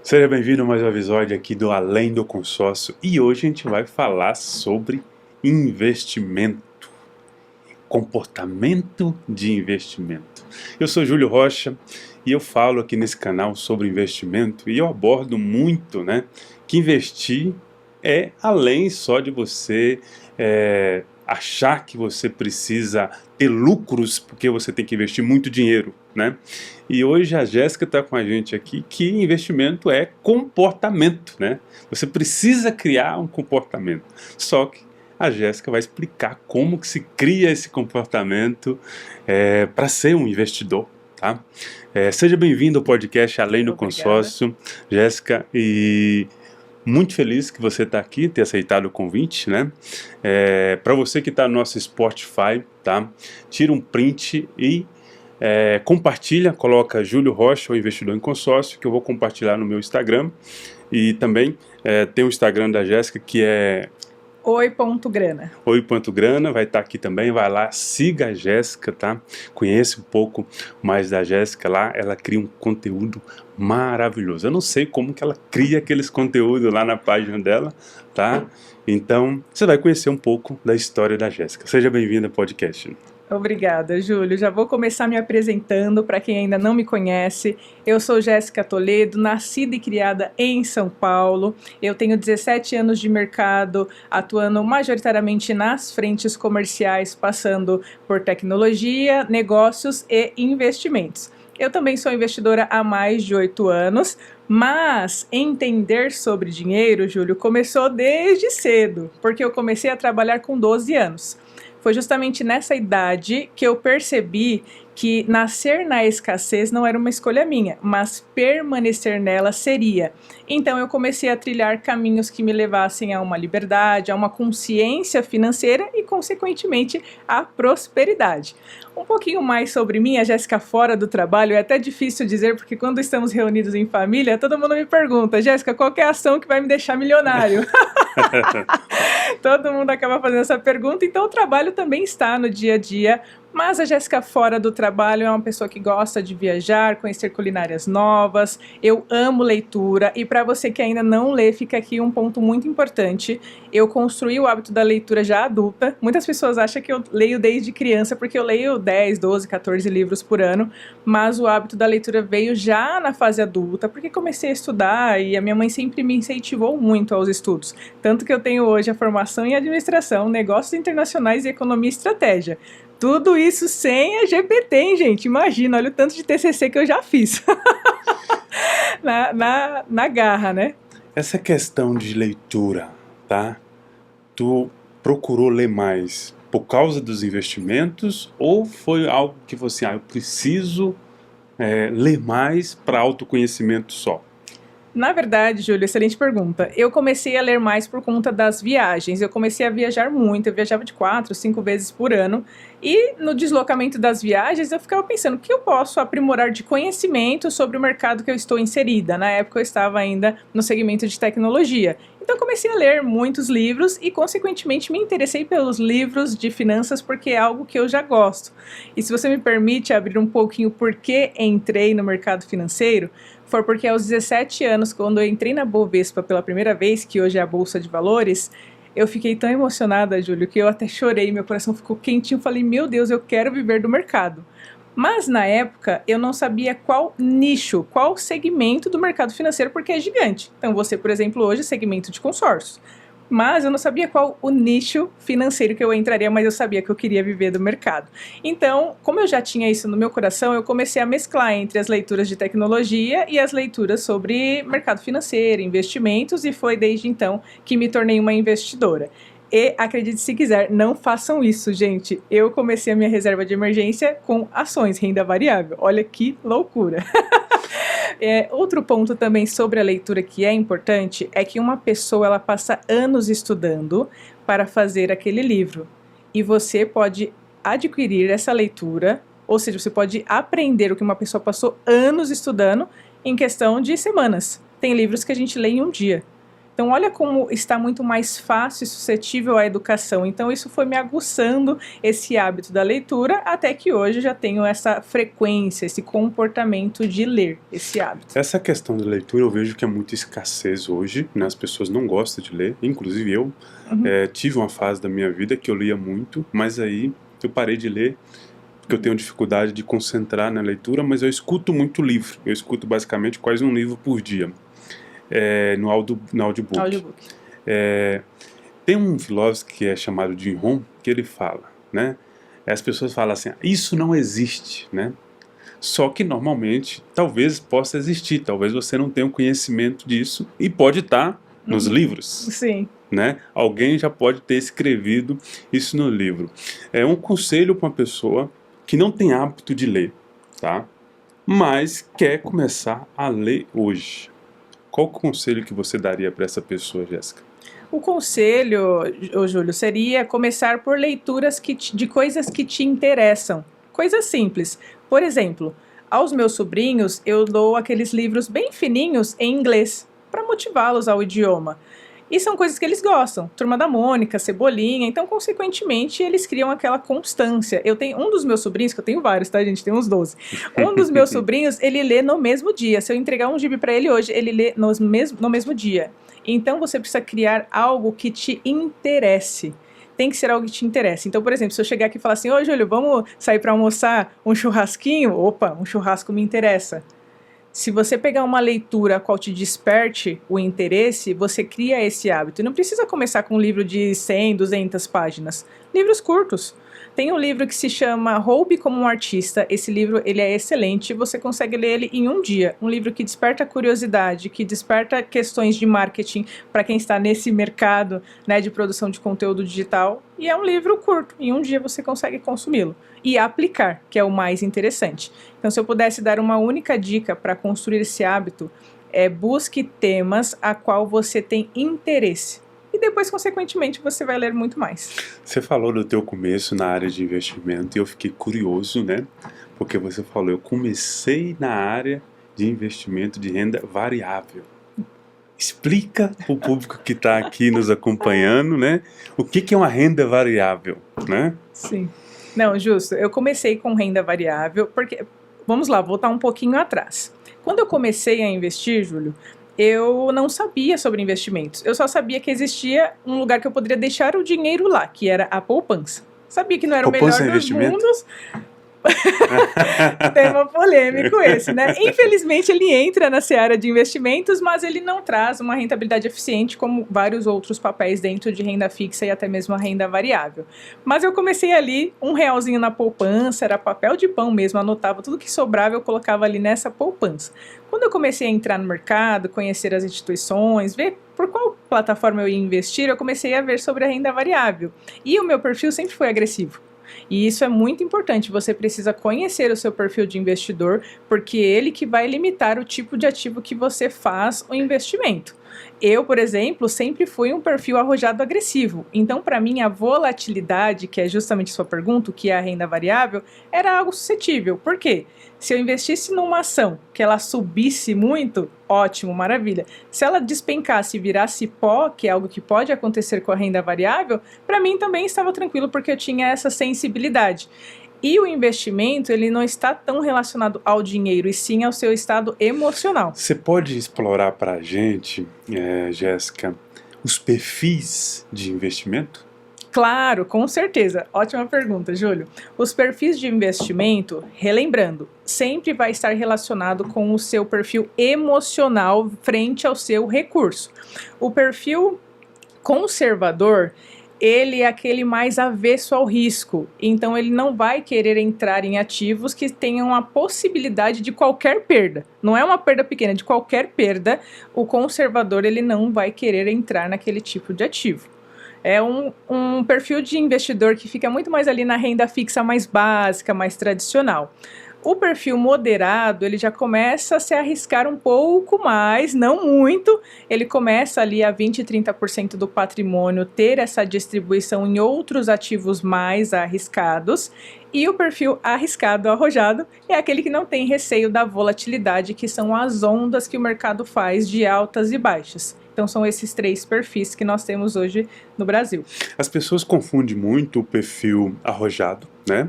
Seja bem-vindo a mais um episódio aqui do Além do Consórcio e hoje a gente vai falar sobre investimento, comportamento de investimento. Eu sou Júlio Rocha e eu falo aqui nesse canal sobre investimento e eu abordo muito, que investir é além só de você achar que você precisa ter lucros porque você tem que investir muito dinheiro, E hoje a Jéssica está com a gente aqui que investimento é comportamento, Você precisa criar um comportamento. Só que a Jéssica vai explicar como que se cria esse comportamento para ser um investidor, tá? Seja bem-vindo ao podcast Além do Consórcio, Jéssica, e muito feliz que você está aqui, ter aceitado o convite, para você que está no nosso Spotify, tá? Tira um print e compartilha, coloca Júlio Rocha, o investidor em consórcio, que eu vou compartilhar no meu Instagram. E também tem o Instagram da Jéssica, que é oi.grana. Oi.grana, vai estar aqui também, vai lá, siga a Jéssica, tá? Conheça um pouco mais da Jéssica lá, ela cria um conteúdo maravilhoso. Eu não sei como que ela cria aqueles conteúdos lá na página dela, tá? Então, você vai conhecer um pouco da história da Jéssica. Seja bem-vinda ao podcast. Obrigada, Júlio. Já vou começar me apresentando para quem ainda não me conhece. Eu sou Jéssica Toledo, nascida e criada em São Paulo. Eu tenho 17 anos de mercado, atuando majoritariamente nas frentes comerciais, passando por tecnologia, negócios e investimentos. Eu também sou investidora há mais de 8 anos, mas entender sobre dinheiro, Júlio, começou desde cedo, porque eu comecei a trabalhar com 12 anos. Foi justamente nessa idade que eu percebi que nascer na escassez não era uma escolha minha, mas permanecer nela seria. Então eu comecei a trilhar caminhos que me levassem a uma liberdade, a uma consciência financeira e, consequentemente, à prosperidade. Um pouquinho mais sobre mim, a Jéssica fora do trabalho, é até difícil dizer, porque quando estamos reunidos em família, todo mundo me pergunta: Jéssica, qual que é a ação que vai me deixar milionário? Todo mundo acaba fazendo essa pergunta, então o trabalho também está no dia a dia. Mas a Jéssica fora do trabalho é uma pessoa que gosta de viajar, conhecer culinárias novas. Eu amo leitura e para você que ainda não lê, fica aqui um ponto muito importante. Eu construí o hábito da leitura já adulta. Muitas pessoas acham que eu leio desde criança porque eu leio 10, 12, 14 livros por ano. Mas o hábito da leitura veio já na fase adulta porque comecei a estudar e a minha mãe sempre me incentivou muito aos estudos. Tanto que eu tenho hoje a formação em administração, negócios internacionais e economia e estratégia. Tudo isso sem a GPT, hein, gente? Imagina, olha o tanto de TCC que eu já fiz. na garra, Essa questão de leitura, tá? Tu procurou ler mais por causa dos investimentos ou foi algo que você, eu preciso ler mais para autoconhecimento só? Na verdade, Júlio, excelente pergunta. Eu comecei a ler mais por conta das viagens. Eu comecei a viajar muito, eu viajava de 4, 5 vezes por ano. E no deslocamento das viagens, eu ficava pensando o que eu posso aprimorar de conhecimento sobre o mercado que eu estou inserida. Na época, eu estava ainda no segmento de tecnologia. Então, eu comecei a ler muitos livros e, consequentemente, me interessei pelos livros de finanças porque é algo que eu já gosto. E se você me permite abrir um pouquinho por que entrei no mercado financeiro, foi porque aos 17 anos, quando eu entrei na Bovespa pela primeira vez, que hoje é a Bolsa de Valores, eu fiquei tão emocionada, Júlio, que eu até chorei, meu coração ficou quentinho, falei, meu Deus, eu quero viver do mercado. Mas na época eu não sabia qual nicho, qual segmento do mercado financeiro, porque é gigante. Então você, por exemplo, hoje é segmento de consórcios. Mas eu não sabia qual o nicho financeiro que eu entraria, mas eu sabia que eu queria viver do mercado. Então, como eu já tinha isso no meu coração, eu comecei a mesclar entre as leituras de tecnologia e as leituras sobre mercado financeiro, investimentos, e foi desde então que me tornei uma investidora. E acredite se quiser, não façam isso, gente. Eu comecei a minha reserva de emergência com ações, renda variável. Olha que loucura! Outro ponto também sobre a leitura que é importante é que uma pessoa ela passa anos estudando para fazer aquele livro. E você pode adquirir essa leitura, ou seja, você pode aprender o que uma pessoa passou anos estudando em questão de semanas. Tem livros que a gente lê em um dia. Então olha como está muito mais fácil e suscetível à educação. Então isso foi me aguçando esse hábito da leitura, até que hoje já tenho essa frequência, esse comportamento de ler, esse hábito. Essa questão da leitura eu vejo que é muita escassez hoje, né? As pessoas não gostam de ler, inclusive eu. Tive uma fase da minha vida que eu lia muito, mas aí eu parei de ler porque eu tenho dificuldade de concentrar na leitura, mas eu escuto muito livro. Eu escuto basicamente quase um livro por dia, no audiobook. Tem um filósofo que é chamado Jim Rohn, que ele fala, né? As pessoas falam assim, isso não existe, né? Só que normalmente, talvez possa existir, talvez você não tenha um conhecimento disso e pode estar nos livros. Sim. Né? Alguém já pode ter escrevido isso no livro. É um conselho para uma pessoa que não tem hábito de ler, tá? Mas quer começar a ler hoje. Qual o conselho que você daria para essa pessoa, Jéssica? O conselho, Júlio, seria começar por leituras de coisas que te interessam. Coisas simples. Por exemplo, aos meus sobrinhos eu dou aqueles livros bem fininhos em inglês, para motivá-los ao idioma. E são coisas que eles gostam. Turma da Mônica, Cebolinha. Então, consequentemente, eles criam aquela constância. Eu tenho um dos meus sobrinhos, que eu tenho vários, tá, gente? Tem uns 12. Um dos meus sobrinhos, ele lê no mesmo dia. Se eu entregar um gibi para ele hoje, ele lê no mesmo dia. Então, você precisa criar algo que te interesse. Tem que ser algo que te interesse. Então, por exemplo, se eu chegar aqui e falar assim, ô, Júlio, vamos sair para almoçar um churrasquinho? Opa, um churrasco me interessa. Se você pegar uma leitura a qual te desperte o interesse, você cria esse hábito. E não precisa começar com um livro de 100, 200 páginas. Livros curtos. Tem um livro que se chama Roube como um Artista. Esse livro ele é excelente, você consegue ler ele em um dia. Um livro que desperta curiosidade, que desperta questões de marketing para quem está nesse mercado, né, de produção de conteúdo digital. E é um livro curto, em um dia você consegue consumi-lo. E aplicar, que é o mais interessante. Então, se eu pudesse dar uma única dica para construir esse hábito, busque temas a qual você tem interesse. E depois, consequentemente, você vai ler muito mais. Você falou do teu começo na área de investimento e eu fiquei curioso, né? Porque você falou, eu comecei na área de investimento de renda variável. Explica para o público que está aqui nos acompanhando, né? O que é uma renda variável, né? Sim. Não, justo. Eu comecei com renda variável porque... Vamos lá, voltar um pouquinho atrás. Quando eu comecei a investir, Júlio, eu não sabia sobre investimentos. Eu só sabia que existia um lugar que eu poderia deixar o dinheiro lá, que era a poupança. Sabia que não era poupança o melhor dos mundos. Tema polêmico esse, né? Infelizmente ele entra na seara de investimentos, mas ele não traz uma rentabilidade eficiente como vários outros papéis dentro de renda fixa e até mesmo a renda variável. Mas eu comecei ali, R$1 na poupança, era papel de pão mesmo, anotava tudo que sobrava, eu colocava ali nessa poupança. Quando eu comecei a entrar no mercado, conhecer as instituições, ver por qual plataforma eu ia investir, eu comecei a ver sobre a renda variável. E o meu perfil sempre foi agressivo. E isso é muito importante, você precisa conhecer o seu perfil de investidor, porque é ele que vai limitar o tipo de ativo que você faz o investimento. Eu, por exemplo, sempre fui um perfil arrojado agressivo, então para mim a volatilidade, que é justamente sua pergunta, o que é a renda variável, era algo suscetível. Por quê? Se eu investisse numa ação que ela subisse muito, ótimo, maravilha. Se ela despencasse e virasse pó, que é algo que pode acontecer com a renda variável, para mim também estava tranquilo, porque eu tinha essa sensibilidade. E o investimento, ele não está tão relacionado ao dinheiro, e sim ao seu estado emocional. Você pode explorar para a gente, Jéssica, os perfis de investimento? Claro, com certeza. Ótima pergunta, Júlio. Os perfis de investimento, relembrando, sempre vai estar relacionado com o seu perfil emocional frente ao seu recurso. O perfil conservador, ele é aquele mais avesso ao risco, então ele não vai querer entrar em ativos que tenham a possibilidade de qualquer perda. Não é uma perda pequena, de qualquer perda, o conservador ele não vai querer entrar naquele tipo de ativo. É um perfil de investidor que fica muito mais ali na renda fixa mais básica, mais tradicional. O perfil moderado, ele já começa a se arriscar um pouco mais, não muito, ele começa ali a 20%, 30% do patrimônio ter essa distribuição em outros ativos mais arriscados, e o perfil arriscado, arrojado, é aquele que não tem receio da volatilidade, que são as ondas que o mercado faz de altas e baixas. Então são esses 3 perfis que nós temos hoje no Brasil. As pessoas confundem muito o perfil arrojado, né?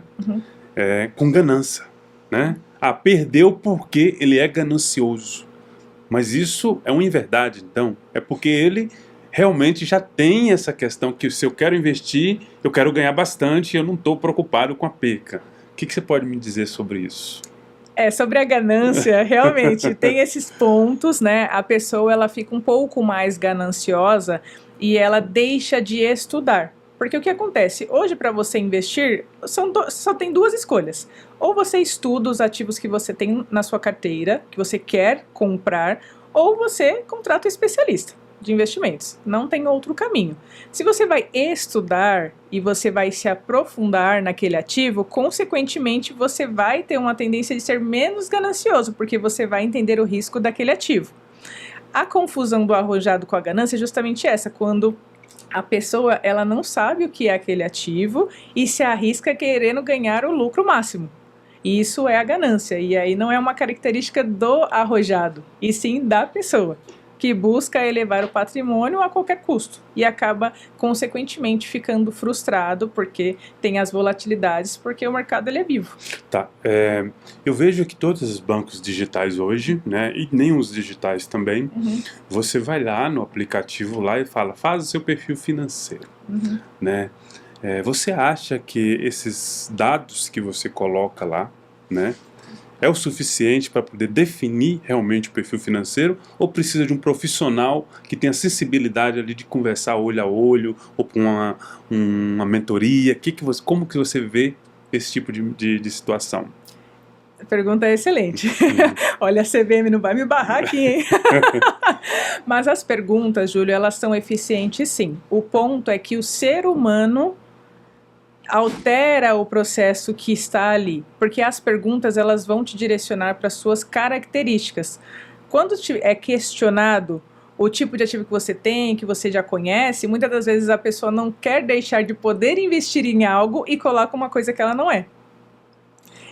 Com ganância, né? Perdeu porque ele é ganancioso. Mas isso é uma inverdade, então. É porque ele realmente já tem essa questão que se eu quero investir, eu quero ganhar bastante e eu não estou preocupado com a perca. O que você pode me dizer sobre isso? Sobre a ganância, realmente, tem esses pontos, né? A pessoa, ela fica um pouco mais gananciosa e ela deixa de estudar. Porque o que acontece? Hoje, para você investir, só tem 2 escolhas. Ou você estuda os ativos que você tem na sua carteira, que você quer comprar, ou você contrata um especialista de investimentos. Não tem outro caminho. Se você vai estudar e você vai se aprofundar naquele ativo, consequentemente você vai ter uma tendência de ser menos ganancioso, porque você vai entender o risco daquele ativo. A confusão do arrojado com a ganância é justamente essa, quando a pessoa ela não sabe o que é aquele ativo e se arrisca querendo ganhar o lucro máximo. Isso é a ganância, e aí não é uma característica do arrojado, e sim da pessoa, que busca elevar o patrimônio a qualquer custo e acaba, consequentemente, ficando frustrado porque tem as volatilidades, porque o mercado ele é vivo. Tá, eu vejo que todos os bancos digitais hoje, né, e nem os digitais também, você vai lá no aplicativo lá e fala, faz o seu perfil financeiro, né? Você acha que esses dados que você coloca lá, né, é o suficiente para poder definir realmente o perfil financeiro, ou precisa de um profissional que tenha sensibilidade ali de conversar olho a olho, ou com uma mentoria? Como que você vê esse tipo de situação? A pergunta é excelente. Olha, a CVM não vai me barrar aqui, hein? Mas as perguntas, Júlio, elas são eficientes sim. O ponto é que o ser humano altera o processo que está ali, porque as perguntas elas vão te direcionar para suas características. Quando é questionado o tipo de ativo que você tem, que você já conhece, muitas das vezes a pessoa não quer deixar de poder investir em algo e coloca uma coisa que ela não é.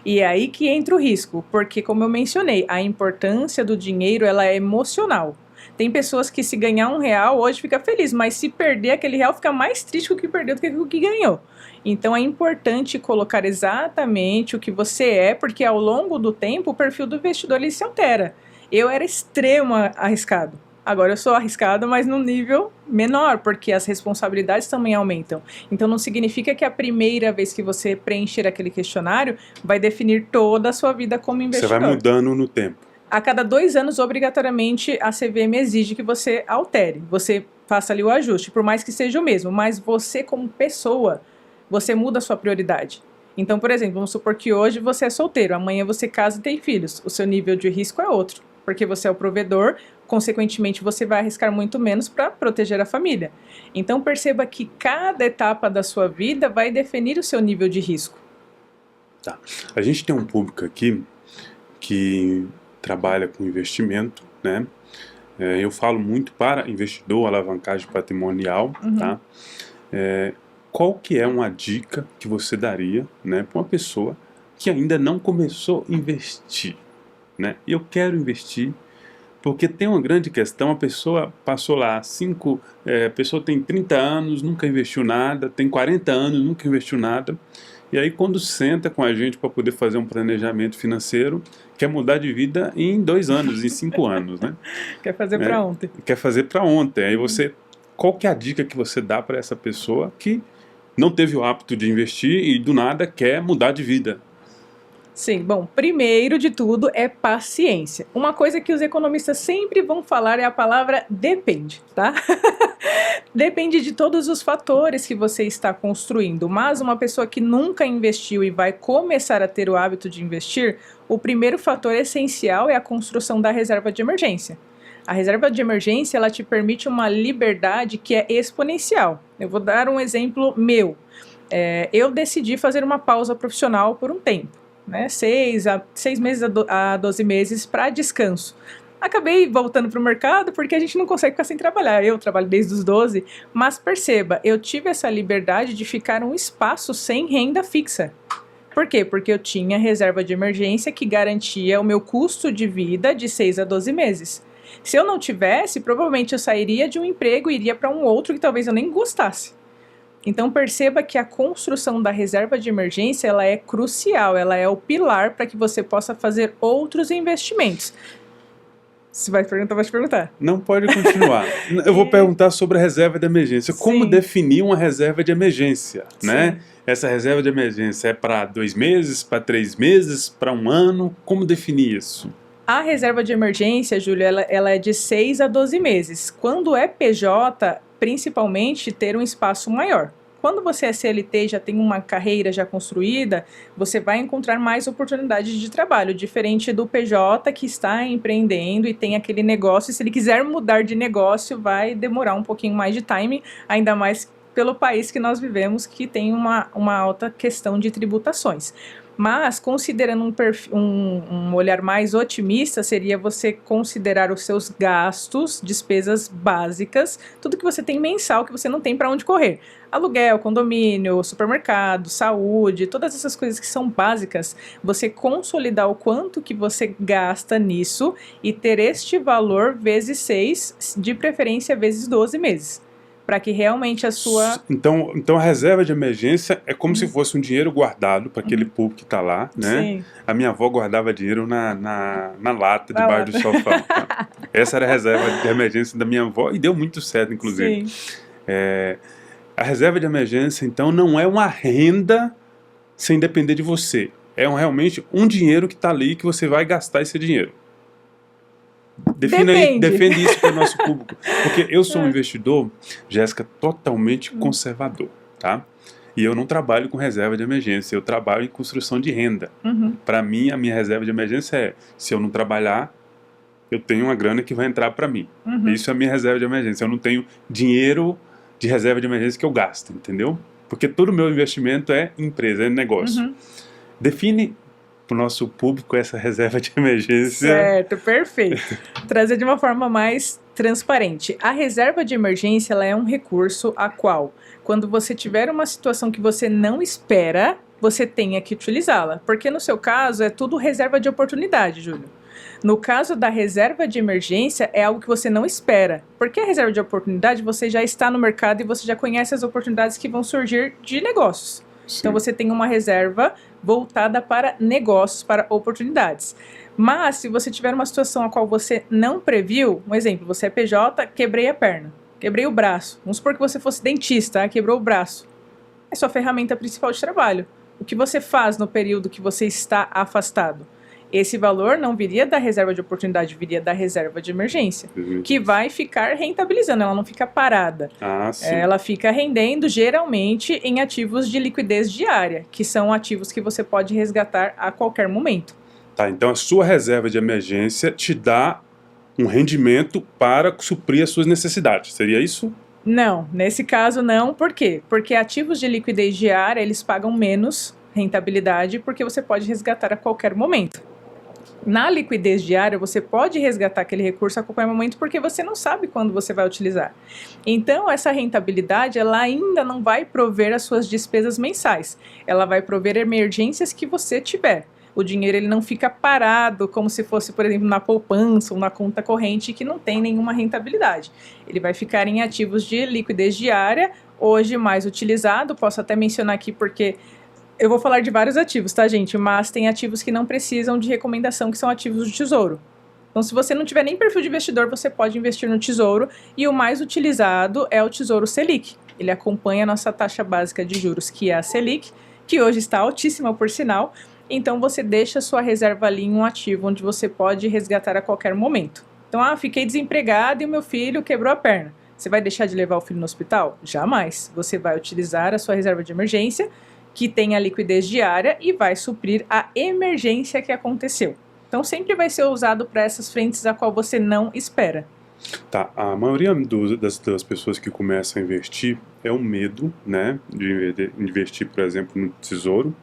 E é aí que entra o risco, porque como eu mencionei, a importância do dinheiro ela é emocional. Tem pessoas que se ganhar R$1 hoje fica feliz, mas se perder aquele real fica mais triste com o que perdeu do que o que ganhou. Então é importante colocar exatamente o que você é, porque ao longo do tempo o perfil do investidor ele se altera. Eu era extremo arriscado. Agora eu sou arriscado, mas num nível menor, porque as responsabilidades também aumentam. Então não significa que a primeira vez que você preencher aquele questionário vai definir toda a sua vida como investidor. Você vai mudando no tempo. A cada 2 anos, obrigatoriamente, a CVM exige que você altere. Você faça ali o ajuste, por mais que seja o mesmo. Mas você, como pessoa, você muda a sua prioridade. Então, por exemplo, vamos supor que hoje você é solteiro, amanhã você casa e tem filhos. O seu nível de risco é outro, porque você é o provedor, consequentemente você vai arriscar muito menos para proteger a família. Então perceba que cada etapa da sua vida vai definir o seu nível de risco. Tá. A gente tem um público aqui que trabalha com investimento, né? Eu falo muito para investidor, alavancagem patrimonial, tá? Qual que é uma dica que você daria, né, para uma pessoa que ainda não começou a investir, né? Eu quero investir, porque tem uma grande questão, a pessoa passou lá a pessoa tem 30 anos, nunca investiu nada, tem 40 anos, nunca investiu nada, e aí quando senta com a gente para poder fazer um planejamento financeiro, quer mudar de vida em 2 anos, em 5 anos, né? Quer fazer para ontem. Quer fazer para ontem. Aí qual que é a dica que você dá para essa pessoa que não teve o hábito de investir e do nada quer mudar de vida? Sim, bom, primeiro de tudo é paciência. Uma coisa que os economistas sempre vão falar é a palavra depende, tá? Depende de todos os fatores que você está construindo, mas uma pessoa que nunca investiu e vai começar a ter o hábito de investir, o primeiro fator essencial é a construção da reserva de emergência. A reserva de emergência, ela te permite uma liberdade que é exponencial. Eu vou dar um exemplo meu. Eu decidi fazer uma pausa profissional por um tempo, né? 6 meses a 12 meses para descanso. Acabei voltando para o mercado porque a gente não consegue ficar sem trabalhar. Eu trabalho desde os 12, mas perceba, eu tive essa liberdade de ficar um espaço sem renda fixa. Por quê? Porque eu tinha reserva de emergência que garantia o meu custo de vida de 6 a 12 meses. Se eu não tivesse, provavelmente eu sairia de um emprego e iria para um outro que talvez eu nem gostasse. Então perceba que a construção da reserva de emergência, ela é crucial, ela é o pilar para que você possa fazer outros investimentos. Se vai perguntar, vai te perguntar. Não, pode continuar. Eu vou perguntar sobre a reserva de emergência. Como Sim. definir uma reserva de emergência, né? Sim. Essa reserva de emergência é para 2 meses, para 3 meses, para 1 ano? Como definir isso? A reserva de emergência, Júlio, ela é de 6 a 12 meses. Quando é PJ, principalmente ter um espaço maior. Quando você é CLT e já tem uma carreira já construída, você vai encontrar mais oportunidades de trabalho, diferente do PJ que está empreendendo e tem aquele negócio. Se ele quiser mudar de negócio, vai demorar um pouquinho mais de time, ainda mais pelo país que nós vivemos, que tem uma alta questão de tributações. Mas, considerando um olhar mais otimista, seria você considerar os seus gastos, despesas básicas, tudo que você tem mensal, que você não tem para onde correr. Aluguel, condomínio, supermercado, saúde, todas essas coisas que são básicas, você consolidar o quanto que você gasta nisso e ter este valor vezes 6, de preferência vezes 12 meses. Para que realmente a sua... Então a reserva de emergência é como se fosse um dinheiro guardado para aquele público que está lá, né? Sim. A minha avó guardava dinheiro na lata, debaixo do sofá. Tá? Essa era a reserva de emergência da minha avó e deu muito certo, inclusive. Sim. A reserva de emergência, então, não é uma renda sem depender de você. É realmente um dinheiro que está ali que você vai gastar esse dinheiro. Defende isso para o nosso público. Porque eu sou um investidor, Jéssica, totalmente conservador, tá? E eu não trabalho com reserva de emergência, eu trabalho em construção de renda. Para mim, a minha reserva de emergência é, se eu não trabalhar, eu tenho uma grana que vai entrar para mim. Isso é a minha reserva de emergência. Eu não tenho dinheiro de reserva de emergência que eu gasto, entendeu? Porque todo o meu investimento é empresa, é negócio. Define para o nosso público essa reserva de emergência. Certo, perfeito. Trazer de uma forma mais transparente. A reserva de emergência, ela é um recurso a qual, quando você tiver uma situação que você não espera, você tenha que utilizá-la. Porque no seu caso, é tudo reserva de oportunidade, Júlio. No caso da reserva de emergência, é algo que você não espera. Porque a reserva de oportunidade, você já está no mercado e você já conhece as oportunidades que vão surgir de negócios. Sim. Então você tem uma reserva voltada para negócios, para oportunidades. Mas se você tiver uma situação a qual você não previu, um exemplo, você é PJ, quebrei a perna, quebrei o braço. Vamos supor que você fosse dentista, quebrou o braço. É sua ferramenta principal de trabalho. O que você faz no período que você está afastado? Esse valor não viria da reserva de oportunidade, viria da reserva de emergência, que vai ficar rentabilizando, ela não fica parada. Ela fica rendendo geralmente em ativos de liquidez diária, que são ativos que você pode resgatar a qualquer momento. Tá, então a sua reserva de emergência te dá um rendimento para suprir as suas necessidades, seria isso? Não, nesse caso não, por quê? Porque ativos de liquidez diária, eles pagam menos rentabilidade porque você pode resgatar a qualquer momento. Na liquidez diária, você pode resgatar aquele recurso a qualquer momento porque você não sabe quando você vai utilizar. Então, essa rentabilidade, ela ainda não vai prover as suas despesas mensais. Ela vai prover emergências que você tiver. O dinheiro ele não fica parado como se fosse, por exemplo, na poupança ou na conta corrente que não tem nenhuma rentabilidade. Ele vai ficar em ativos de liquidez diária, hoje mais utilizado. Posso até mencionar aqui porque... eu vou falar de vários ativos, tá, gente? Mas tem ativos que não precisam de recomendação, que são ativos do Tesouro. Então, se você não tiver nem perfil de investidor, você pode investir no Tesouro. E o mais utilizado é o Tesouro Selic. Ele acompanha a nossa taxa básica de juros, que é a Selic, que hoje está altíssima, por sinal. Então, você deixa a sua reserva ali em um ativo, onde você pode resgatar a qualquer momento. Então, fiquei desempregado e o meu filho quebrou a perna. Você vai deixar de levar o filho no hospital? Jamais. Você vai utilizar a sua reserva de emergência, que tem a liquidez diária e vai suprir a emergência que aconteceu. Então, sempre vai ser usado para essas frentes a qual você não espera. Tá, a maioria das pessoas que começam a investir é o medo, né, de investir, por exemplo, no tesouro,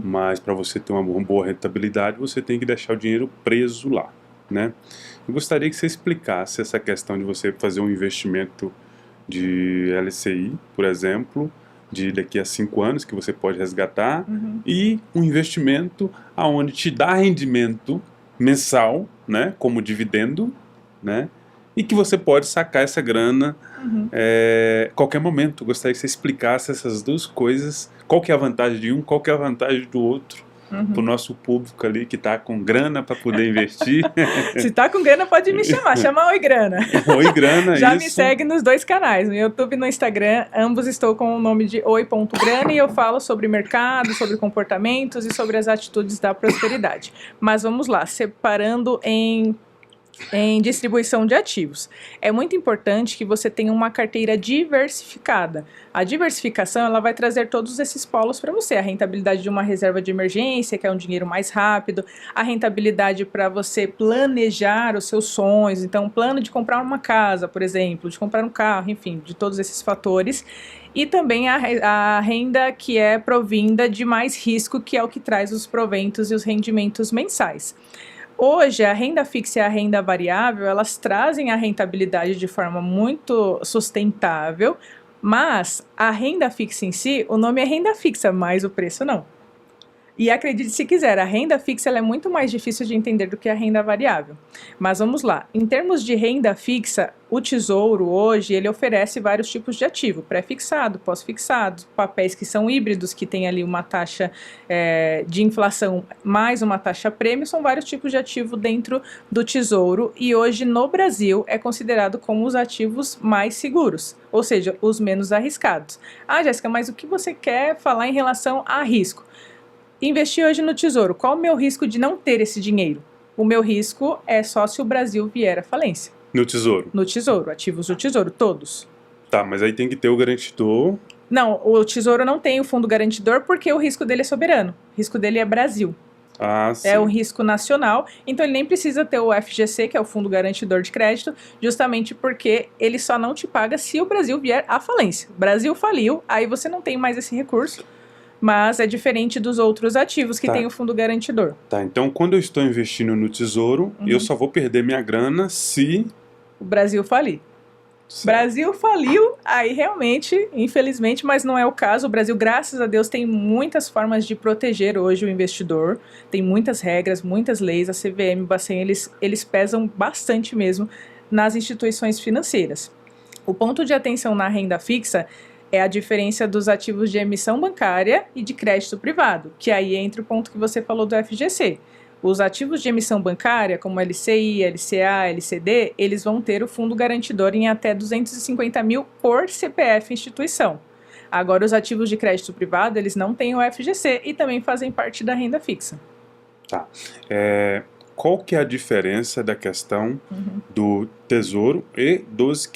mas para você ter uma boa rentabilidade, você tem que deixar o dinheiro preso lá, né? Eu gostaria que você explicasse essa questão de você fazer um investimento de LCI, por exemplo, de daqui a 5 anos que você pode resgatar, e um investimento aonde te dá rendimento mensal, né, como dividendo, né? E que você pode sacar essa grana a qualquer momento. Gostaria que você explicasse essas duas coisas. Qual que é a vantagem de um, qual que é a vantagem do outro. Para o nosso público ali que está com grana para poder investir. Se tá com grana, pode me chamar. Chama Oi Grana. Oi Grana, Já isso. me segue nos dois canais, no YouTube e no Instagram. Ambos estou com o nome de oi.grana e eu falo sobre mercado, sobre comportamentos e sobre as atitudes da prosperidade. Mas vamos lá, separando em distribuição de ativos. É muito importante que você tenha uma carteira diversificada. A diversificação ela vai trazer todos esses polos para você. A rentabilidade de uma reserva de emergência, que é um dinheiro mais rápido. A rentabilidade para você planejar os seus sonhos. Então, um plano de comprar uma casa, por exemplo, de comprar um carro, enfim, de todos esses fatores. E também a renda que é provinda de mais risco, que é o que traz os proventos e os rendimentos mensais. Hoje, a renda fixa e a renda variável, elas trazem a rentabilidade de forma muito sustentável, mas a renda fixa em si, o nome é renda fixa, mas o preço não. E acredite se quiser, a renda fixa ela é muito mais difícil de entender do que a renda variável. Mas vamos lá, em termos de renda fixa, o Tesouro hoje ele oferece vários tipos de ativo, pré-fixado, pós-fixado, papéis que são híbridos, que tem ali uma taxa de inflação mais uma taxa prêmio, são vários tipos de ativo dentro do Tesouro e hoje no Brasil é considerado como os ativos mais seguros, ou seja, os menos arriscados. Ah, Jéssica, mas o que você quer falar em relação a risco? Investir hoje no Tesouro, qual o meu risco de não ter esse dinheiro? O meu risco é só se o Brasil vier à falência. No Tesouro? No Tesouro, ativos do Tesouro, todos. Tá, mas aí tem que ter o garantidor. Não, o Tesouro não tem o fundo garantidor porque o risco dele é soberano. O risco dele é Brasil. Ah, sim. É um risco nacional, então ele nem precisa ter o FGC, que é o Fundo Garantidor de Crédito, justamente porque ele só não te paga se o Brasil vier à falência. O Brasil faliu, aí você não tem mais esse recurso. Mas é diferente dos outros ativos que tem o fundo garantidor. Tá, então quando eu estou investindo no Tesouro, eu só vou perder minha grana se o Brasil falir. Certo. Brasil faliu, aí realmente, infelizmente, mas não é o caso. O Brasil, graças a Deus, tem muitas formas de proteger hoje o investidor. Tem muitas regras, muitas leis. A CVM, o Bacen, eles pesam bastante mesmo nas instituições financeiras. O ponto de atenção na renda fixa é a diferença dos ativos de emissão bancária e de crédito privado, que aí entra o ponto que você falou do FGC. Os ativos de emissão bancária, como LCI, LCA, LCD, eles vão ter o fundo garantidor em até 250 mil por CPF instituição. Agora, os ativos de crédito privado, eles não têm o FGC e também fazem parte da renda fixa. Tá. Qual que é a diferença da questão do Tesouro e dos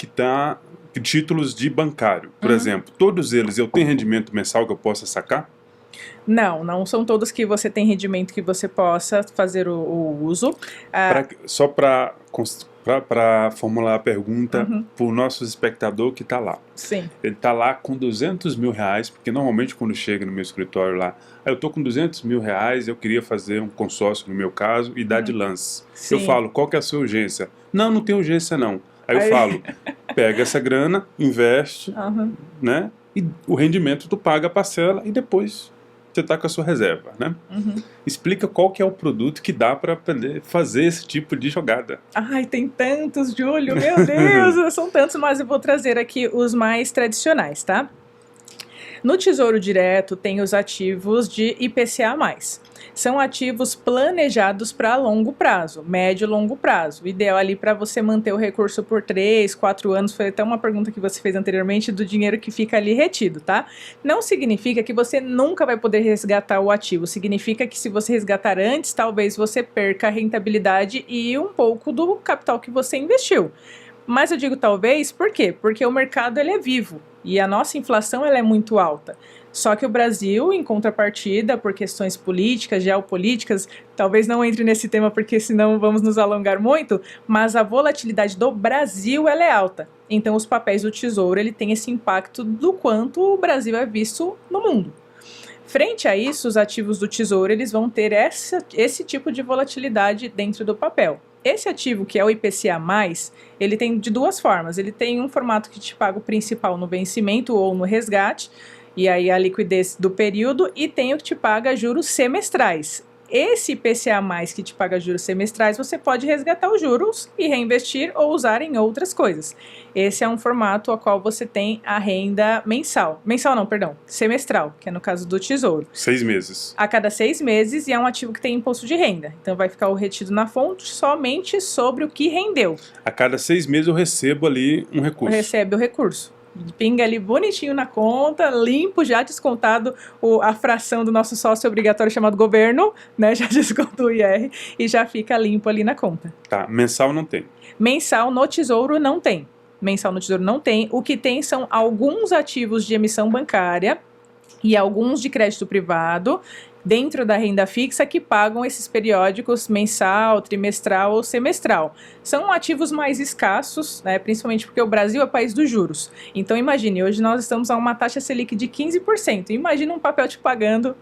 títulos de bancário? Por exemplo, todos eles eu tenho rendimento mensal que eu possa sacar? Não são todos que você tem rendimento que você possa fazer o uso. Só para formular a pergunta para o nosso espectador que está lá. Sim. Ele está lá com 200 mil reais, porque normalmente quando chega no meu escritório lá, eu estou com 200 mil reais, eu queria fazer um consórcio no meu caso e dar de lance. Sim. Eu falo, qual que é a sua urgência? Não tem urgência não. Aí eu falo, pega essa grana, investe, né? E o rendimento tu paga a parcela e depois você está com a sua reserva, né? Explica qual que é o produto que dá para fazer esse tipo de jogada. Ai, tem tantos, Júlio, meu Deus, são tantos, mas eu vou trazer aqui os mais tradicionais, tá? No Tesouro Direto tem os ativos de IPCA+. São ativos planejados para longo prazo, médio e longo prazo. O ideal ali para você manter o recurso por 3, 4 anos, foi até uma pergunta que você fez anteriormente do dinheiro que fica ali retido, tá? Não significa que você nunca vai poder resgatar o ativo, significa que se você resgatar antes, talvez você perca a rentabilidade e um pouco do capital que você investiu. Mas eu digo talvez, por quê? Porque o mercado ele é vivo e a nossa inflação ela é muito alta. Só que o Brasil, em contrapartida, por questões políticas, geopolíticas, talvez não entre nesse tema porque senão vamos nos alongar muito, mas a volatilidade do Brasil ela é alta. Então os papéis do Tesouro ele tem esse impacto do quanto o Brasil é visto no mundo. Frente a isso, os ativos do Tesouro eles vão ter esse tipo de volatilidade dentro do papel. Esse ativo, que é o IPCA+, ele tem de duas formas. Ele tem um formato que te paga o principal no vencimento ou no resgate, e aí a liquidez do período, e tem o que te paga juros semestrais. esse IPCA+, que te paga juros semestrais, você pode resgatar os juros e reinvestir ou usar em outras coisas. Esse é um formato ao qual você tem a renda mensal. Mensal não, perdão, semestral, que é no caso do Tesouro. 6 meses. A cada 6 meses, e é um ativo que tem imposto de renda. Então vai ficar o retido na fonte somente sobre o que rendeu. A cada 6 meses eu recebo ali um recurso. Recebe o recurso. Pinga ali bonitinho na conta, limpo, já descontado a fração do nosso sócio obrigatório chamado governo, né? Já descontou o IR e já fica limpo ali na conta. Tá, mensal não tem. Mensal no Tesouro não tem. Mensal no Tesouro não tem. O que tem são alguns ativos de emissão bancária e alguns de crédito privado dentro da renda fixa que pagam esses periódicos mensal, trimestral ou semestral. São ativos mais escassos, né, principalmente porque o Brasil é país dos juros. Então imagine, hoje nós estamos a uma taxa Selic de 15%. Imagina um papel te pagando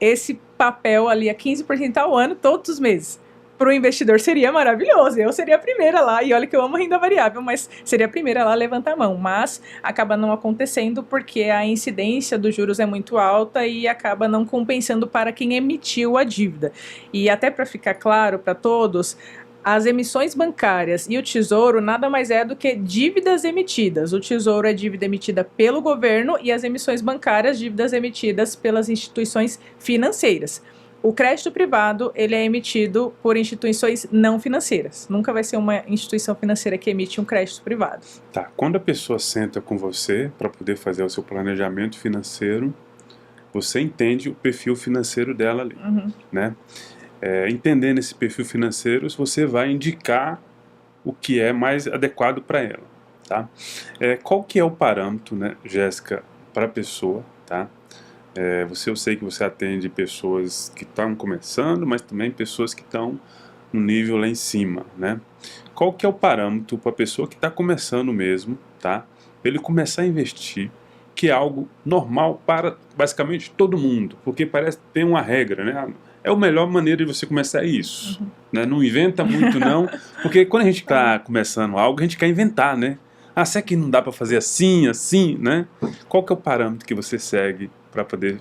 esse papel ali a 15% ao ano todos os meses. Para o investidor seria maravilhoso, eu seria a primeira lá, e olha que eu amo renda variável, mas seria a primeira lá a levantar a mão, mas acaba não acontecendo porque a incidência dos juros é muito alta e acaba não compensando para quem emitiu a dívida. E até para ficar claro para todos, as emissões bancárias e o Tesouro nada mais é do que dívidas emitidas. O Tesouro é dívida emitida pelo governo e as emissões bancárias, dívidas emitidas pelas instituições financeiras. O crédito privado, ele é emitido por instituições não financeiras. Nunca vai ser uma instituição financeira que emite um crédito privado. Tá, quando a pessoa senta com você para poder fazer o seu planejamento financeiro, você entende o perfil financeiro dela ali, né? Entendendo esse perfil financeiro, você vai indicar o que é mais adequado para ela, tá? Qual que é o parâmetro, né, Jéssica, para a pessoa, tá? Eu sei que você atende pessoas que estão começando, mas também pessoas que estão no nível lá em cima, né? Qual que é o parâmetro para a pessoa que está começando mesmo, tá? Para ele começar a investir, que é algo normal para basicamente todo mundo, porque parece que tem uma regra, né? É a melhor maneira de você começar isso, né? Não inventa muito não, porque quando a gente está começando algo, a gente quer inventar, né? Ah, será que não dá para fazer assim, né? Qual que é o parâmetro que você segue para poder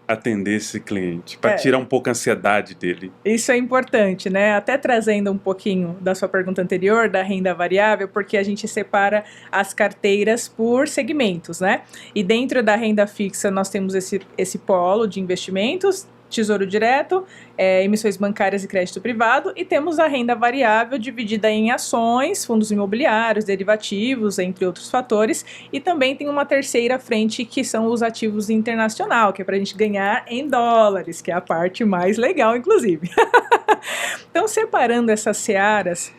atender esse cliente, para tirar um pouco a ansiedade dele? Isso é importante, né? Até trazendo um pouquinho da sua pergunta anterior, da renda variável, porque a gente separa as carteiras por segmentos, né? E dentro da renda fixa nós temos esse polo de investimentos, Tesouro Direto, emissões bancárias e crédito privado, e temos a renda variável dividida em ações, fundos imobiliários, derivativos, entre outros fatores, e também tem uma terceira frente que são os ativos internacional, que é para a gente ganhar em dólares, que é a parte mais legal, inclusive. Então, separando essas searas,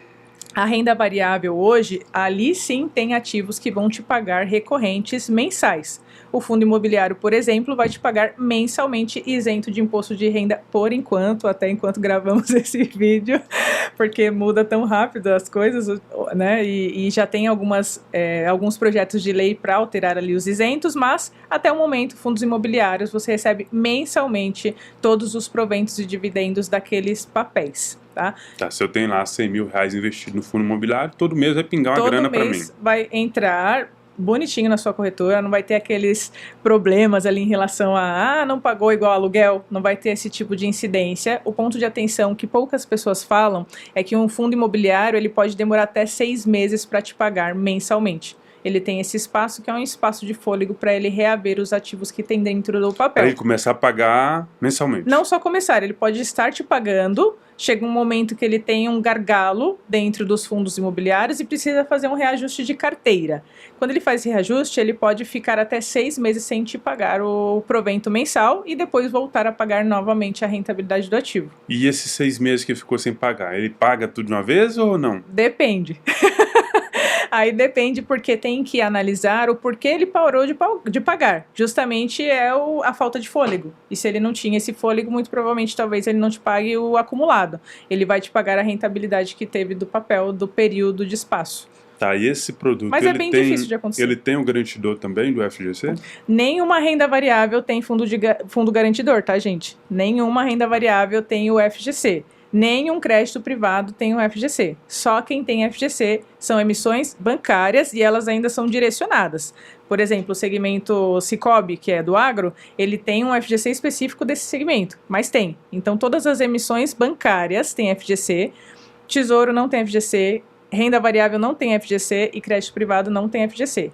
a renda variável hoje, ali sim tem ativos que vão te pagar recorrentes mensais. O fundo imobiliário, por exemplo, vai te pagar mensalmente isento de imposto de renda por enquanto, até enquanto gravamos esse vídeo, porque muda tão rápido as coisas, né? E já tem alguns projetos de lei para alterar ali os isentos, mas até o momento, fundos imobiliários, você recebe mensalmente todos os proventos e dividendos daqueles papéis. Tá, se eu tenho lá 100 mil reais investido no fundo imobiliário, todo mês vai pingar uma grana para mim. Todo mês vai entrar bonitinho na sua corretora, não vai ter aqueles problemas ali em relação a não pagou igual aluguel, não vai ter esse tipo de incidência. O ponto de atenção que poucas pessoas falam é que um fundo imobiliário ele pode demorar até 6 meses para te pagar mensalmente. Ele tem esse espaço que é um espaço de fôlego para ele reaver os ativos que tem dentro do papel. Para ele começar a pagar mensalmente. Não só começar, ele pode estar te pagando, chega um momento que ele tem um gargalo dentro dos fundos imobiliários e precisa fazer um reajuste de carteira. Quando ele faz esse reajuste, ele pode ficar até 6 meses sem te pagar o provento mensal e depois voltar a pagar novamente a rentabilidade do ativo. E esses 6 meses que ficou sem pagar, ele paga tudo de uma vez ou não? Depende. Aí depende porque tem que analisar o porquê ele parou de pagar. Justamente a falta de fôlego. E se ele não tinha esse fôlego, muito provavelmente talvez ele não te pague o acumulado. Ele vai te pagar a rentabilidade que teve do papel do período de espaço. Tá, e esse produto, mas é bem difícil de acontecer. Ele tem um garantidor também do FGC? Nenhuma renda variável tem fundo garantidor, tá, gente? Nenhuma renda variável tem o FGC. Nenhum crédito privado tem um FGC. Só quem tem FGC são emissões bancárias e elas ainda são direcionadas. Por exemplo, o segmento Sicoob, que é do agro, ele tem um FGC específico desse segmento, mas tem. Então, todas as emissões bancárias têm FGC, Tesouro não tem FGC, renda variável não tem FGC e crédito privado não tem FGC.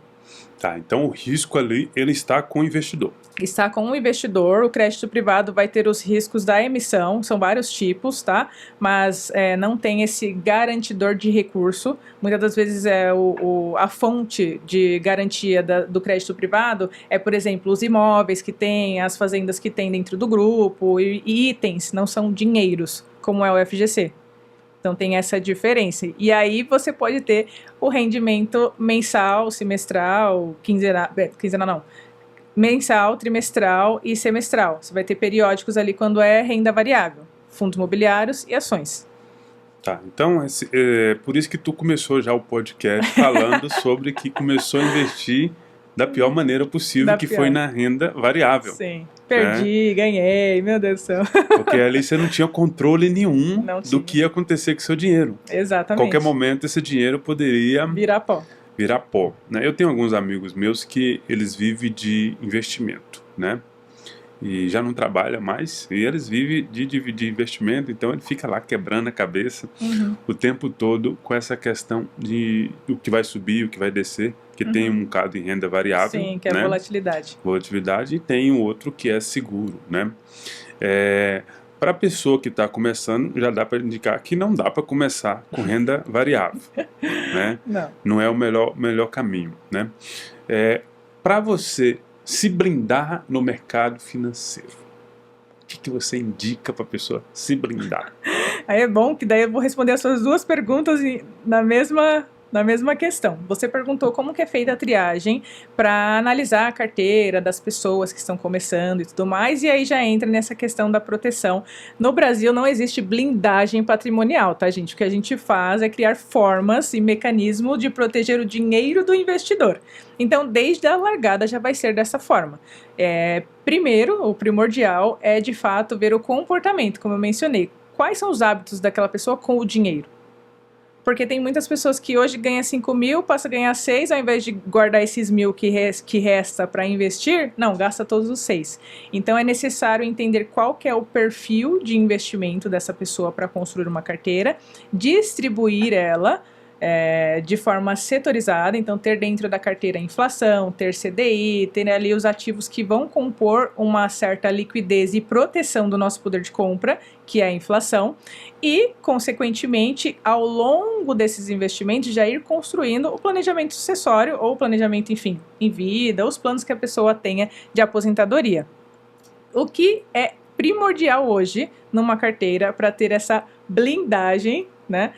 Tá, então o risco ali, ele está com o investidor. Está com o investidor, o crédito privado vai ter os riscos da emissão, são vários tipos, tá? Mas não tem esse garantidor de recurso. Muitas das vezes a fonte de garantia do crédito privado é, por exemplo, os imóveis que tem, as fazendas que tem dentro do grupo e itens, não são dinheiros, como é o FGC. Então tem essa diferença. E aí você pode ter o rendimento mensal, semestral, mensal, trimestral e semestral. Você vai ter periódicos ali quando é renda variável, fundos imobiliários e ações. Tá, então por isso que tu começou já o podcast falando sobre que começou a investir da pior maneira possível, foi na renda variável. Sim, perdi, ganhei, meu Deus do céu. Porque ali você não tinha controle nenhum do que ia acontecer com o seu dinheiro. Exatamente. Qualquer momento esse dinheiro poderia virar pó. Né? Eu tenho alguns amigos meus que eles vivem de investimento, né? E já não trabalha mais, e eles vivem de investimento, então ele fica lá quebrando a cabeça o tempo todo com essa questão de o que vai subir, o que vai descer, que tem um bocado em renda variável. Sim, que é a volatilidade. Volatilidade, e tem o outro que é seguro, né? Para a pessoa que está começando, já dá para indicar que não dá para começar com renda variável, né? Não é o melhor caminho, né? Para você se blindar no mercado financeiro, o que você indica para a pessoa se blindar? Aí é bom que daí eu vou responder as suas duas perguntas na mesma questão. Você perguntou como que é feita a triagem para analisar a carteira das pessoas que estão começando e tudo mais, e aí já entra nessa questão da proteção. No Brasil não existe blindagem patrimonial, tá, gente? O que a gente faz é criar formas e mecanismos de proteger o dinheiro do investidor. Então, desde a largada já vai ser dessa forma. Primeiro, o primordial é, de fato, ver o comportamento, como eu mencionei. Quais são os hábitos daquela pessoa com o dinheiro? Porque tem muitas pessoas que hoje ganham 5 mil, passa a ganhar 6, ao invés de guardar esses 1.000 que resta para investir, não, gasta todos os 6. Então é necessário entender qual que é o perfil de investimento dessa pessoa para construir uma carteira, distribuir ela de forma setorizada, então ter dentro da carteira inflação, ter CDI, ter ali os ativos que vão compor uma certa liquidez e proteção do nosso poder de compra, que é a inflação, e, consequentemente, ao longo desses investimentos, já ir construindo o planejamento sucessório ou o planejamento, enfim, em vida, os planos que a pessoa tenha de aposentadoria. O que é primordial hoje numa carteira para ter essa blindagem, né,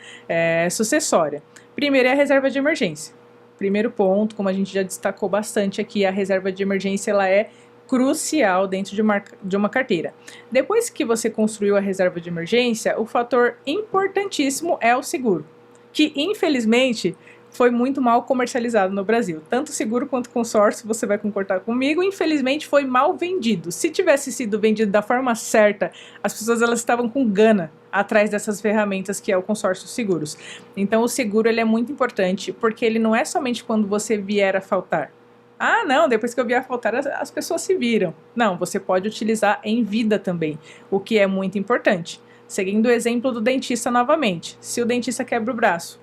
sucessória? Primeiro é a reserva de emergência. Primeiro ponto, como a gente já destacou bastante aqui, a reserva de emergência ela é crucial dentro de uma carteira. Depois que você construiu a reserva de emergência, o fator importantíssimo é o seguro, que infelizmente foi muito mal comercializado no Brasil. Tanto seguro quanto consórcio, você vai concordar comigo, infelizmente foi mal vendido. Se tivesse sido vendido da forma certa, as pessoas elas estavam com gana atrás dessas ferramentas que é o consórcio seguros. Então o seguro ele é muito importante, porque ele não é somente quando você vier a faltar. Ah, não, depois que eu vier a faltar, as pessoas se viram. Não, você pode utilizar em vida também, o que é muito importante. Seguindo o exemplo do dentista novamente, se o dentista quebra o braço,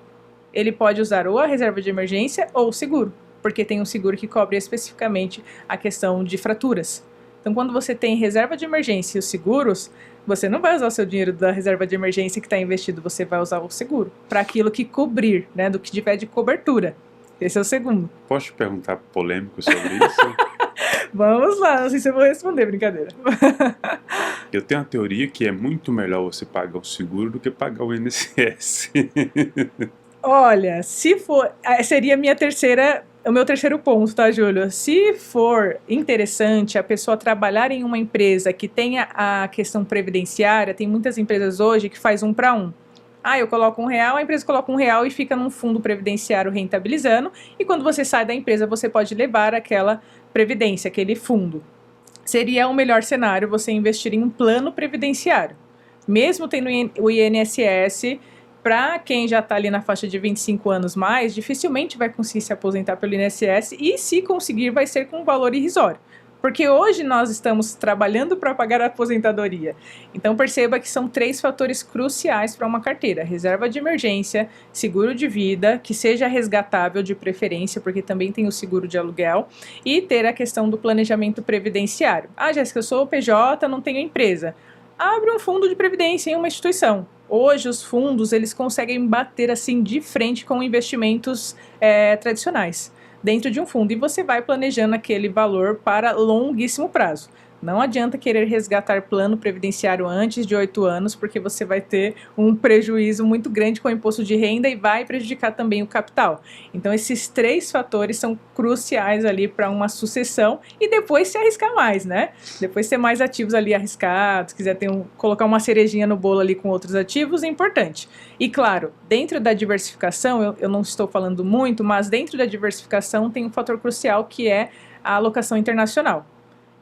ele pode usar ou a reserva de emergência ou o seguro, porque tem um seguro que cobre especificamente a questão de fraturas. Então, quando você tem reserva de emergência e os seguros, você não vai usar o seu dinheiro da reserva de emergência que está investido, você vai usar o seguro para aquilo que cobrir, né, do que tiver de cobertura. Esse é o segundo. Posso te perguntar polêmico sobre isso? Vamos lá, não sei se eu vou responder, brincadeira. Eu tenho uma teoria que é muito melhor você pagar o seguro do que pagar o INSS. Olha, se for... Seria o meu terceiro ponto, tá, Júlio? Se for interessante a pessoa trabalhar em uma empresa que tenha a questão previdenciária, tem muitas empresas hoje que faz 1 para 1. Eu coloco R$1, a empresa coloca R$1 e fica num fundo previdenciário rentabilizando, e quando você sai da empresa, você pode levar aquela previdência, aquele fundo. Seria o melhor cenário você investir em um plano previdenciário. mesmo tendo o INSS, para quem já está ali na faixa de 25 anos mais, dificilmente vai conseguir se aposentar pelo INSS e, se conseguir, vai ser com um valor irrisório. Porque hoje nós estamos trabalhando para pagar a aposentadoria. Então perceba que são 3 fatores cruciais para uma carteira: reserva de emergência, seguro de vida, que seja resgatável de preferência, porque também tem o seguro de aluguel, e ter a questão do planejamento previdenciário. Ah, Jéssica, eu sou PJ, não tenho empresa. Abre um fundo de previdência em uma instituição. Hoje os fundos eles conseguem bater assim de frente com investimentos tradicionais dentro de um fundo, e você vai planejando aquele valor para longuíssimo prazo. Não adianta querer resgatar plano previdenciário antes de 8 anos, porque você vai ter um prejuízo muito grande com o imposto de renda e vai prejudicar também o capital. Então esses 3 fatores são cruciais ali para uma sucessão, e depois se arriscar mais, né? Depois ser mais ativos ali arriscados, quiser colocar uma cerejinha no bolo ali com outros ativos, é importante. E claro, dentro da diversificação, eu não estou falando muito, mas dentro da diversificação tem um fator crucial, que é a alocação internacional.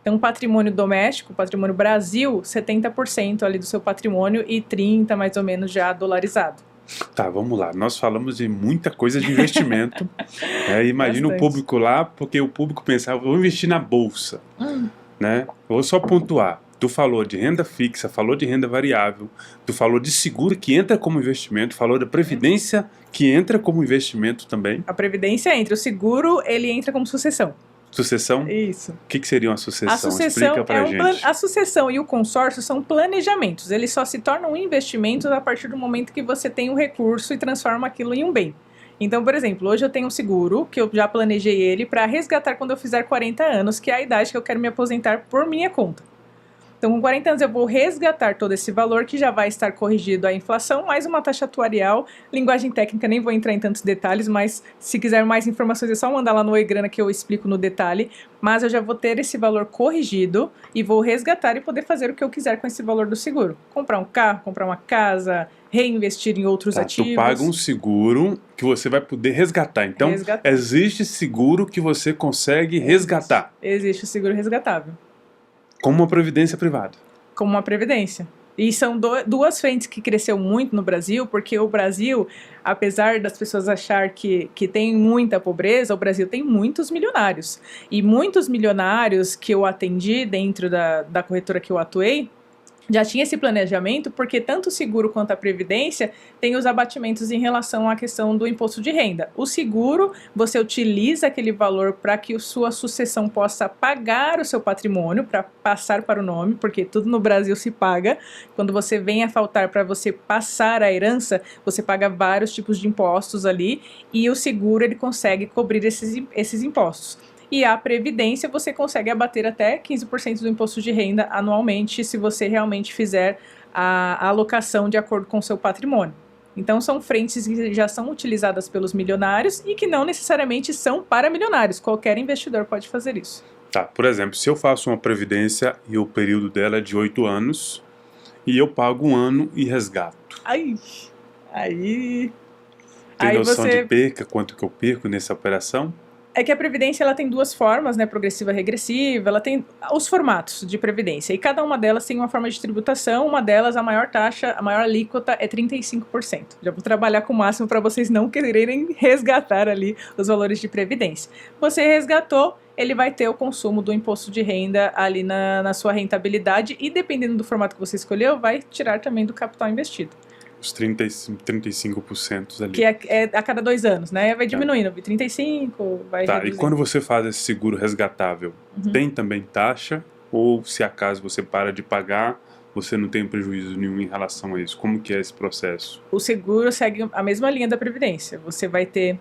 Então, patrimônio doméstico, patrimônio Brasil, 70% ali do seu patrimônio e 30% mais ou menos já dolarizado. Tá, vamos lá. Nós falamos de muita coisa de investimento. Imagina o público lá, porque o público pensava, vou investir na bolsa. Né? Vou só pontuar. Tu falou de renda fixa, falou de renda variável, tu falou de seguro que entra como investimento, falou da previdência que entra como investimento também. A previdência entra, o seguro ele entra como sucessão. Sucessão? Isso. O que seria uma sucessão? A sucessão Explica pra gente. A sucessão e o consórcio são planejamentos. Eles só se tornam investimentos a partir do momento que você tem um recurso e transforma aquilo em um bem. Então, por exemplo, hoje eu tenho um seguro, que eu já planejei ele para resgatar quando eu fizer 40 anos, que é a idade que eu quero me aposentar por minha conta. Então, com 40 anos eu vou resgatar todo esse valor, que já vai estar corrigido a inflação, mais uma taxa atuarial, linguagem técnica, nem vou entrar em tantos detalhes, mas se quiser mais informações é só mandar lá no Oi Grana que eu explico no detalhe. Mas eu já vou ter esse valor corrigido e vou resgatar e poder fazer o que eu quiser com esse valor do seguro. Comprar um carro, comprar uma casa, reinvestir em outros ativos. Tu paga um seguro que você vai poder resgatar. Então, existe seguro que você consegue resgatar. Existe o seguro resgatável. Como uma previdência privada. Como uma previdência. E são duas frentes que cresceu muito no Brasil, porque o Brasil, apesar das pessoas achar que tem muita pobreza, o Brasil tem muitos milionários. E muitos milionários que eu atendi dentro da corretora que eu atuei, já tinha esse planejamento, porque tanto o seguro quanto a previdência tem os abatimentos em relação à questão do imposto de renda. O seguro, você utiliza aquele valor para que a sua sucessão possa pagar o seu patrimônio, para passar para o nome, porque tudo no Brasil se paga. Quando você vem a faltar para você passar a herança, você paga vários tipos de impostos ali, e o seguro ele consegue cobrir esses impostos. E a previdência você consegue abater até 15% do imposto de renda anualmente, se você realmente fizer a alocação de acordo com o seu patrimônio. Então são frentes que já são utilizadas pelos milionários e que não necessariamente são para milionários. Qualquer investidor pode fazer isso. Tá, por exemplo, se eu faço uma previdência e o período dela é de 8 anos e eu pago 1 ano e resgato. Aí... Tem noção de perca, quanto que eu perco nessa operação? É que a previdência ela tem 2 formas, né, progressiva e regressiva, ela tem os formatos de previdência, e cada uma delas tem uma forma de tributação. Uma delas, a maior taxa, a maior alíquota é 35%. Já vou trabalhar com o máximo para vocês não quererem resgatar ali os valores de previdência. Você resgatou, ele vai ter o consumo do imposto de renda ali na sua rentabilidade, e dependendo do formato que você escolheu, vai tirar também do capital investido. Os 35% ali. Que é a cada 2 anos, né? Vai diminuindo, 35%, vai reduzindo. E quando você faz esse seguro resgatável, tem também taxa? Ou se acaso você para de pagar, você não tem prejuízo nenhum em relação a isso? Como que é esse processo? O seguro segue a mesma linha da previdência. Você vai ter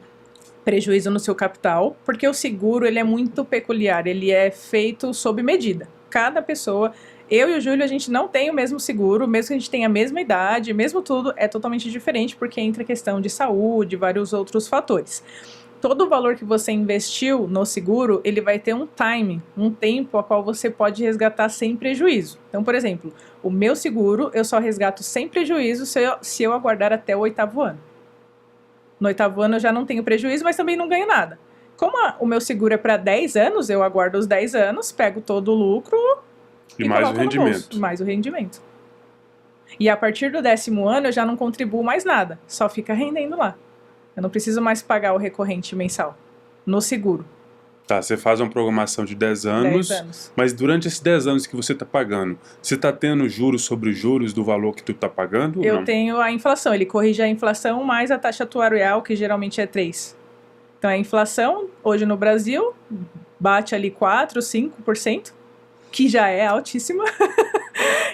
prejuízo no seu capital, porque o seguro ele é muito peculiar, ele é feito sob medida. Cada pessoa... Eu e o Júlio, a gente não tem o mesmo seguro, mesmo que a gente tenha a mesma idade, mesmo tudo, é totalmente diferente, porque entra a questão de saúde, vários outros fatores. Todo o valor que você investiu no seguro, ele vai ter um timing, um tempo a qual você pode resgatar sem prejuízo. Então, por exemplo, o meu seguro, eu só resgato sem prejuízo se eu aguardar até o 8º ano. No 8º ano eu já não tenho prejuízo, mas também não ganho nada. Como o meu seguro é para 10 anos, eu aguardo os 10 anos, pego todo o lucro... E mais o rendimento. Mais o rendimento. E a partir do 10º ano eu já não contribuo mais nada, só fica rendendo lá. Eu não preciso mais pagar o recorrente mensal no seguro. Tá, você faz uma programação de 10 anos, 10 anos. mas durante esses 10 anos que você está pagando, você está tendo juros sobre juros do valor que tu está pagando? Ou Eu não? tenho a inflação, ele corrige a inflação mais a taxa atuarial, que geralmente é 3%. Então a inflação, hoje no Brasil, bate ali 4%, 5%, que já é altíssima,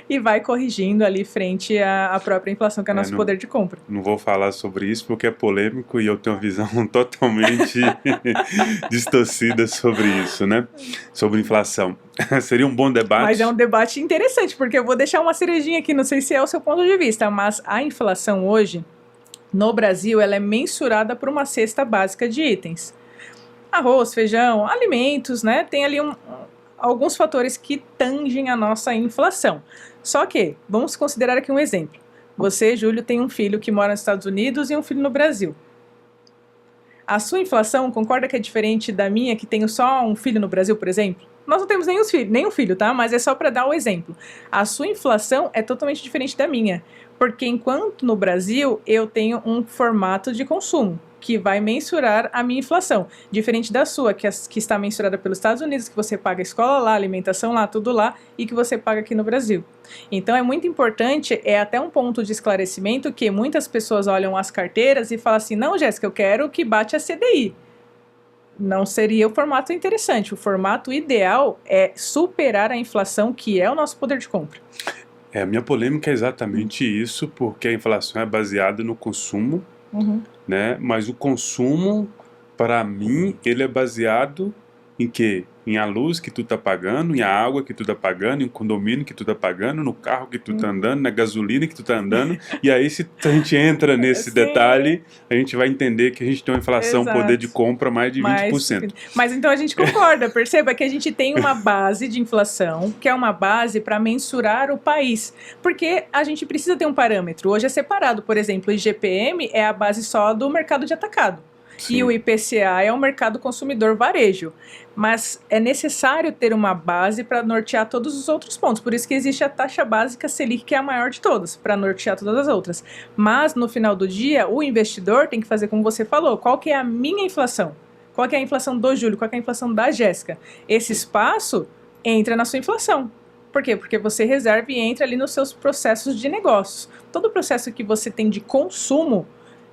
e vai corrigindo ali frente à própria inflação, que é o nosso poder de compra. Não vou falar sobre isso porque é polêmico e eu tenho uma visão totalmente distorcida sobre isso, né? Sobre inflação. Seria um bom debate. Mas é um debate interessante, porque eu vou deixar uma cerejinha aqui, não sei se é o seu ponto de vista, mas a inflação hoje, no Brasil, ela é mensurada por uma cesta básica de itens. Arroz, feijão, alimentos, né? Tem ali alguns fatores que tangem a nossa inflação. Só que, vamos considerar aqui um exemplo. Você, Júlio, tem um filho que mora nos Estados Unidos e um filho no Brasil. A sua inflação, concorda que é diferente da minha, que tenho só um filho no Brasil, por exemplo? Nós não temos nenhum filho, tá? Mas é só para dar o exemplo. A sua inflação é totalmente diferente da minha. Porque enquanto no Brasil eu tenho um formato de consumo que vai mensurar a minha inflação, diferente da sua, que está mensurada pelos Estados Unidos, que você paga a escola lá, alimentação lá, tudo lá, e que você paga aqui no Brasil. Então é muito importante, é até um ponto de esclarecimento, que muitas pessoas olham as carteiras e falam assim, não, Jéssica, eu quero que bate a CDI. Não seria o formato interessante. O formato ideal é superar a inflação, que é o nosso poder de compra. A minha polêmica é exatamente isso, porque a inflação é baseada no consumo, né? Mas o consumo, para mim, ele é baseado em quê? Em a luz que tu tá pagando, em a água que tu tá pagando, em o condomínio que tu tá pagando, no carro que tu tá andando, na gasolina que tu tá andando. E aí, se a gente entra nesse detalhe, a gente vai entender que a gente tem uma inflação, poder de compra mais de 20%. Mas então a gente concorda, perceba que a gente tem uma base de inflação, que é uma base para mensurar o país. Porque a gente precisa ter um parâmetro. Hoje é separado, por exemplo, o IGPM é a base só do mercado de atacado. Sim. E o IPCA é o mercado consumidor varejo. Mas é necessário ter uma base para nortear todos os outros pontos. Por isso que existe a taxa básica Selic, que é a maior de todas, para nortear todas as outras. Mas, no final do dia, o investidor tem que fazer como você falou. Qual que é a minha inflação? Qual que é a inflação do Júlio? Qual que é a inflação da Jéssica? Esse espaço entra na sua inflação. Por quê? Porque você reserva e entra ali nos seus processos de negócios. Todo processo que você tem de consumo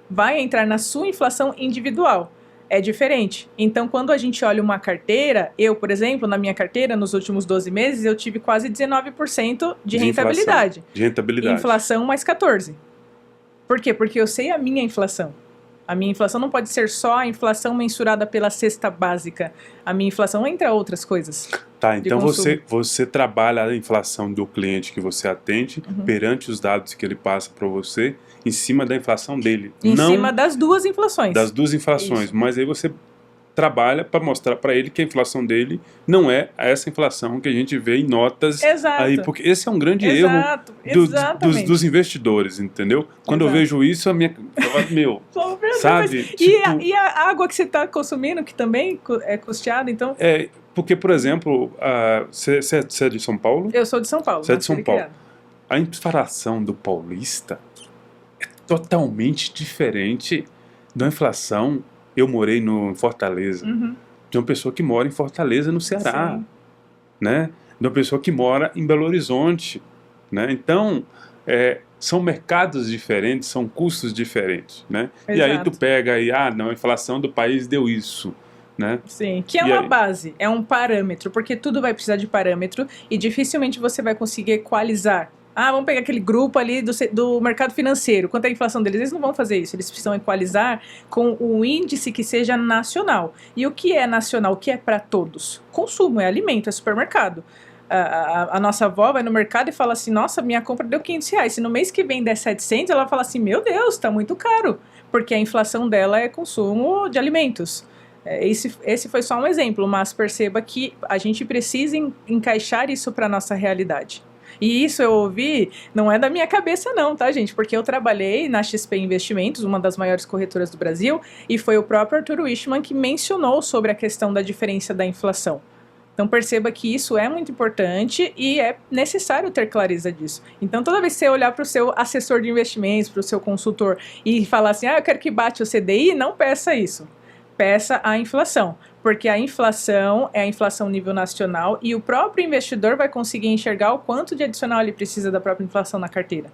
vai entrar na sua inflação individual. É diferente. Então, quando a gente olha uma carteira, eu, por exemplo, na minha carteira, nos últimos 12 meses, eu tive quase 19% de rentabilidade. De rentabilidade. Inflação mais 14%. Por quê? Porque eu sei a minha inflação. A minha inflação não pode ser só a inflação mensurada pela cesta básica. A minha inflação entra outras coisas. Tá, então você trabalha a inflação do cliente que você atende perante os dados que ele passa para você em cima da inflação dele. Em cima das duas inflações. Das duas inflações. Isso. Mas aí você trabalha para mostrar para ele que a inflação dele não é essa inflação que a gente vê em notas. Exato. Aí, porque esse é um grande erro dos investidores, entendeu? Quando eu vejo isso, a minha... Meu, sabe? E a água que você está consumindo, que também é custeada, então... Porque, por exemplo, você é de São Paulo? Eu sou de São Paulo. Você é de São Paulo. A inflação do paulista é totalmente diferente da inflação. Eu morei em Fortaleza. De uma pessoa que mora em Fortaleza, no Ceará. Né? De uma pessoa que mora em Belo Horizonte. Né? Então, são mercados diferentes, são custos diferentes. Né? E aí tu pega aí, não, a inflação do país deu isso. Né? Sim, que é uma base, é um parâmetro, porque tudo vai precisar de parâmetro e dificilmente você vai conseguir equalizar. Vamos pegar aquele grupo ali do mercado financeiro, quanto é a inflação deles? Eles não vão fazer isso, eles precisam equalizar com um índice que seja nacional. E o que é nacional? O que é para todos? Consumo, é alimento, é supermercado. A nossa avó vai no mercado e fala assim, nossa, minha compra deu R$500. Se no mês que vem der 700, ela fala assim, meu Deus, tá muito caro. Porque a inflação dela é consumo de alimentos. Esse foi só um exemplo, mas perceba que a gente precisa encaixar isso para a nossa realidade. E isso eu ouvi, não é da minha cabeça não, tá, gente? Porque eu trabalhei na XP Investimentos, uma das maiores corretoras do Brasil, e foi o próprio Arthur Wichmann que mencionou sobre a questão da diferença da inflação. Então perceba que isso é muito importante e é necessário ter clareza disso. Então toda vez que você olhar para o seu assessor de investimentos, para o seu consultor e falar assim, eu quero que bate o CDI, não peça isso. Peça a inflação, porque a inflação é a inflação nível nacional e o próprio investidor vai conseguir enxergar o quanto de adicional ele precisa da própria inflação na carteira.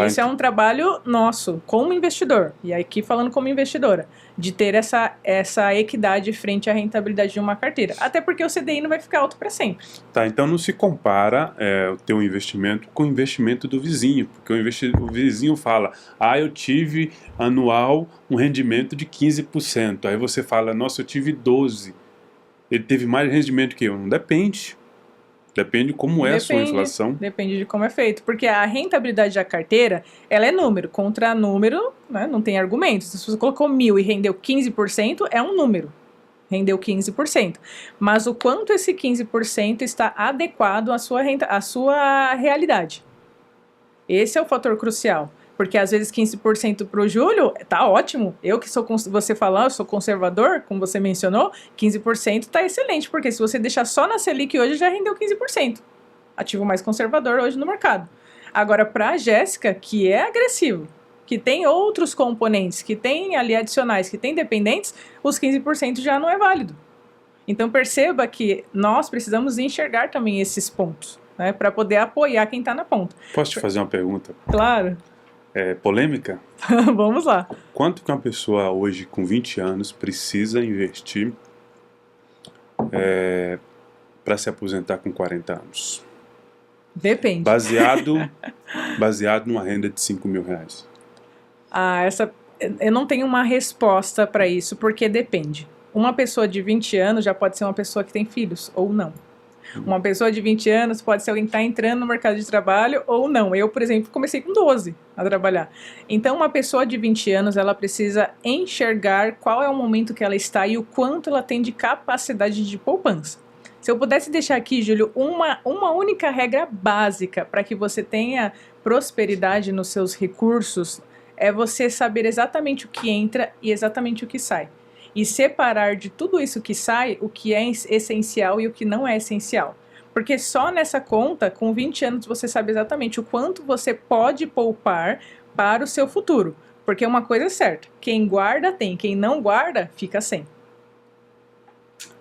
Isso é um trabalho nosso, como investidor, e aqui falando como investidora, de ter essa equidade frente à rentabilidade de uma carteira. Até porque o CDI não vai ficar alto para sempre. Tá, então não se compara o teu investimento com o investimento do vizinho, porque o vizinho fala, eu tive anual um rendimento de 15%. Aí você fala, nossa, eu tive 12%. Ele teve mais rendimento que eu. Não depende. Depende como é a sua inflação. Depende de como é feito. Porque a rentabilidade da carteira, ela é número. Contra número, né, não tem argumentos. Se você colocou 1.000 e rendeu 15%, é um número. Rendeu 15%. Mas o quanto esse 15% está adequado à sua realidade. Esse é o fator crucial. Porque às vezes 15% para o Júlio tá ótimo. Eu que sou, você falar, eu sou conservador, como você mencionou, 15% tá excelente, porque se você deixar só na Selic hoje já rendeu 15%. Ativo mais conservador hoje no mercado. Agora para a Jéssica, que é agressivo, que tem outros componentes, que tem ali adicionais, que tem dependentes, os 15% já não é válido. Então perceba que nós precisamos enxergar também esses pontos, né, para poder apoiar quem está na ponta. Posso te fazer uma pergunta? Claro. Polêmica? Vamos lá. Quanto que uma pessoa hoje com 20 anos precisa investir para se aposentar com 40 anos? Depende. Baseado numa renda de 5 mil reais. Eu não tenho uma resposta para isso, porque depende. Uma pessoa de 20 anos já pode ser uma pessoa que tem filhos, ou não. Uma pessoa de 20 anos pode ser alguém que está entrando no mercado de trabalho ou não. Eu, por exemplo, comecei com 12 a trabalhar. Então, uma pessoa de 20 anos, ela precisa enxergar qual é o momento que ela está e o quanto ela tem de capacidade de poupança. Se eu pudesse deixar aqui, Júlio, uma única regra básica para que você tenha prosperidade nos seus recursos, é você saber exatamente o que entra e exatamente o que sai. E separar de tudo isso que sai, o que é essencial e o que não é essencial. Porque só nessa conta, com 20 anos, você sabe exatamente o quanto você pode poupar para o seu futuro. Porque uma coisa é certa, quem guarda tem, quem não guarda, fica sem.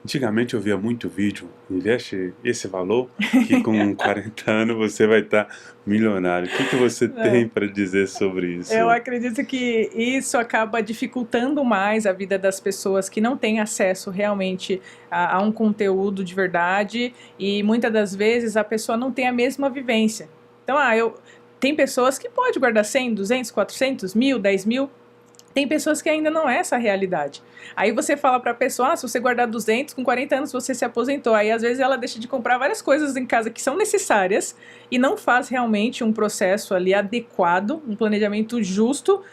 Antigamente eu via muito vídeo, investe esse valor, que com 40 anos você vai estar milionário. O que você tem para dizer sobre isso? Eu acredito que isso acaba dificultando mais a vida das pessoas que não têm acesso realmente a um conteúdo de verdade e muitas das vezes a pessoa não tem a mesma vivência. Então, tem pessoas que podem guardar 100, 200, 400, 1.000, 10 mil. Tem pessoas que ainda não é essa a realidade. Aí você fala para a pessoa, se você guardar 200, com 40 anos você se aposentou. Aí às vezes ela deixa de comprar várias coisas em casa que são necessárias e não faz realmente um processo ali adequado, um planejamento justo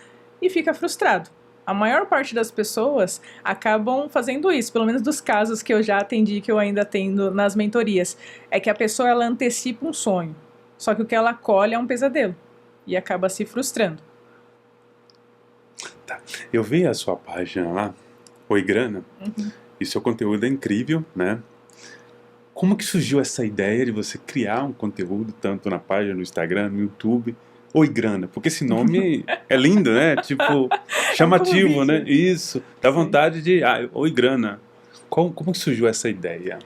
e fica frustrado. A maior parte das pessoas acabam fazendo isso, pelo menos dos casos que eu já atendi, que eu ainda atendo nas mentorias. É que a pessoa ela antecipa um sonho, só que o que ela colhe é um pesadelo e acaba se frustrando. Tá. Eu vi a sua página lá, Oi Grana, e seu conteúdo é incrível, né? Como que surgiu essa ideia de você criar um conteúdo, tanto na página, no Instagram, no YouTube, Oi Grana? Porque esse nome é lindo, né? Tipo, chamativo, né? Isso, dá vontade de... Oi Grana. Como que surgiu essa ideia?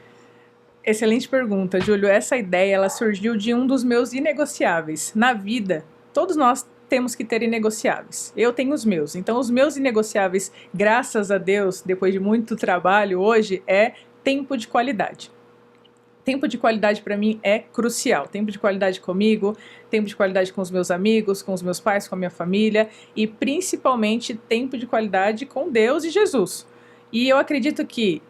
Excelente pergunta, Júlio. Essa ideia, ela surgiu de um dos meus inegociáveis. Na vida, todos nós temos que ter inegociáveis. Eu tenho os meus. Então, os meus inegociáveis, graças a Deus, depois de muito trabalho hoje, é tempo de qualidade. Tempo de qualidade para mim é crucial. Tempo de qualidade comigo, tempo de qualidade com os meus amigos, com os meus pais, com a minha família e principalmente tempo de qualidade com Deus e Jesus. E eu acredito que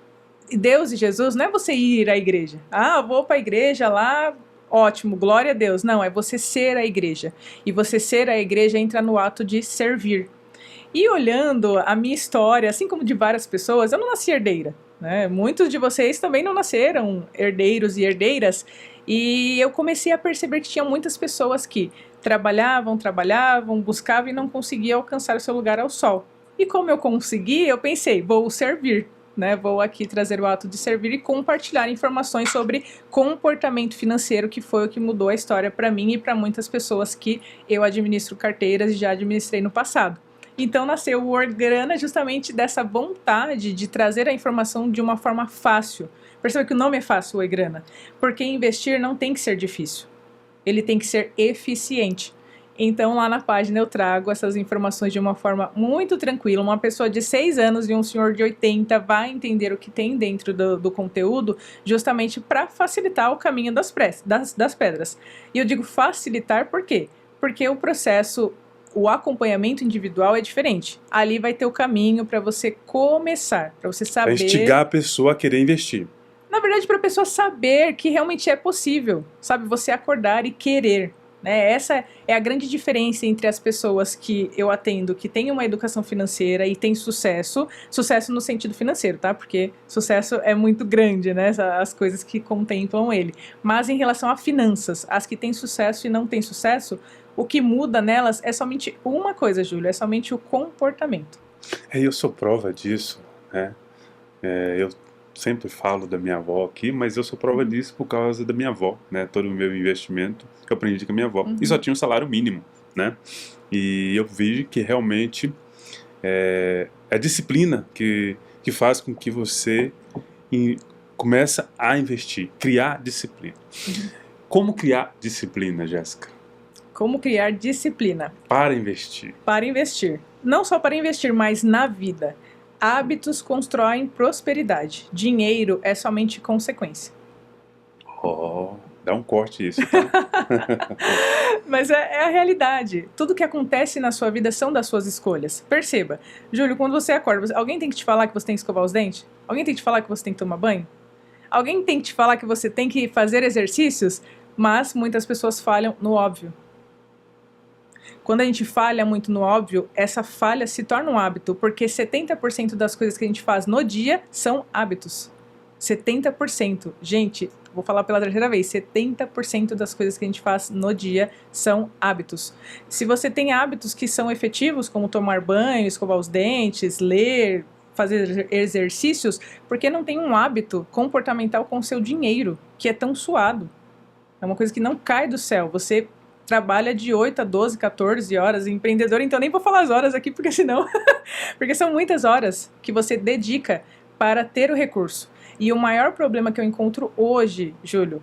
Deus e Jesus não é você ir à igreja. Vou para a igreja lá, ótimo, glória a Deus. Não, é você ser a igreja. E você ser a igreja entra no ato de servir. E olhando a minha história, assim como de várias pessoas, eu não nasci herdeira, né? Muitos de vocês também não nasceram herdeiros e herdeiras. E eu comecei a perceber que tinha muitas pessoas que trabalhavam, buscavam e não conseguiam alcançar o seu lugar ao sol. E como eu consegui, eu pensei, vou servir. né? Vou aqui trazer o ato de servir e compartilhar informações sobre comportamento financeiro, que foi o que mudou a história para mim e para muitas pessoas que eu administro carteiras e já administrei no passado. Então nasceu o Orgrana justamente dessa vontade de trazer a informação de uma forma fácil. Perceba que o nome é fácil, Orgrana, porque investir não tem que ser difícil. Ele tem que ser eficiente. Então, lá na página eu trago essas informações de uma forma muito tranquila. Uma pessoa de 6 anos e um senhor de 80 vai entender o que tem dentro do conteúdo, justamente para facilitar o caminho das pedras. E eu digo facilitar por quê? Porque o processo, o acompanhamento individual é diferente. Ali vai ter o caminho para você começar, para você saber... Para instigar a pessoa a querer investir. Na verdade, para a pessoa saber que realmente é possível, sabe? Você acordar e querer. Essa é a grande diferença entre as pessoas que eu atendo, que têm uma educação financeira e têm sucesso no sentido financeiro, tá? Porque sucesso é muito grande, né? As coisas que contemplam ele. Mas em relação a finanças, as que têm sucesso e não têm sucesso, o que muda nelas é somente uma coisa, Júlio, é somente o comportamento. Eu sou prova disso, né? Eu sempre falo da minha avó aqui, mas eu sou prova disso por causa da minha avó, né? Todo o meu investimento eu aprendi com a minha avó. E só tinha um salário mínimo, né? E eu vejo que realmente é a disciplina que faz com que você começa a investir, criar disciplina. Como criar disciplina, Jéssica? Como criar disciplina? Para investir. Para investir. Não só para investir, mas na vida. Hábitos constroem prosperidade. Dinheiro é somente consequência. Dá um corte isso, tá? Mas é a realidade. Tudo que acontece na sua vida são das suas escolhas. Perceba, Júlio, quando você acorda, alguém tem que te falar que você tem que escovar os dentes? Alguém tem que te falar que você tem que tomar banho? Alguém tem que te falar que você tem que fazer exercícios? Mas muitas pessoas falham no óbvio. Quando a gente falha muito no óbvio, essa falha se torna um hábito, porque 70% das coisas que a gente faz no dia são hábitos. 70%. Gente, vou falar pela terceira vez, 70% das coisas que a gente faz no dia são hábitos. Se você tem hábitos que são efetivos, como tomar banho, escovar os dentes, ler, fazer exercícios, por que não tem um hábito comportamental com o seu dinheiro, que é tão suado? É uma coisa que não cai do céu. Você trabalha de 8 a 12, 14 horas, empreendedor, então nem vou falar as horas aqui, porque senão... porque são muitas horas que você dedica para ter o recurso. E o maior problema que eu encontro hoje, Júlio,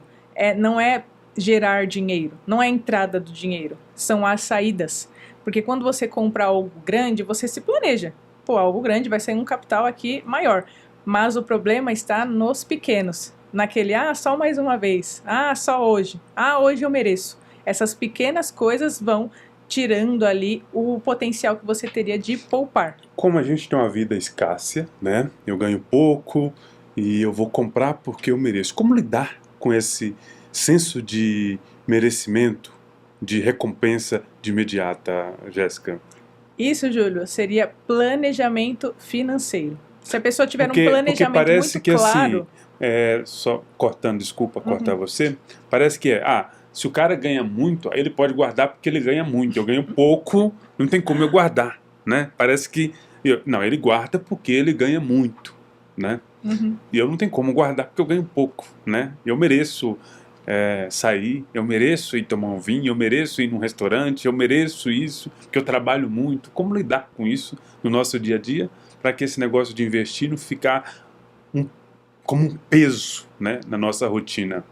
não é gerar dinheiro, não é a entrada do dinheiro, são as saídas. Porque quando você compra algo grande, você se planeja. Pô, algo grande vai sair um capital aqui maior. Mas o problema está nos pequenos. Naquele, só mais uma vez. Só hoje. Hoje eu mereço. Essas pequenas coisas vão tirando ali o potencial que você teria de poupar. Como a gente tem uma vida escassa, né? Eu ganho pouco e eu vou comprar porque eu mereço. Como lidar com esse senso de merecimento, de recompensa de imediata, Jéssica? Isso, Júlio, seria planejamento financeiro. Se a pessoa tiver um planejamento parece muito que, claro... assim, só cortando, desculpa cortar você, parece que se o cara ganha muito, aí ele pode guardar porque ele ganha muito. Eu ganho pouco, não tem como eu guardar, né? Parece que... Não, ele guarda porque ele ganha muito, né? E eu não tenho como guardar porque eu ganho pouco, né? Eu mereço sair, eu mereço ir tomar um vinho, eu mereço ir num restaurante, eu mereço isso, porque eu trabalho muito. Como lidar com isso no nosso dia a dia para que esse negócio de investir não ficar como um peso, né, na nossa rotina?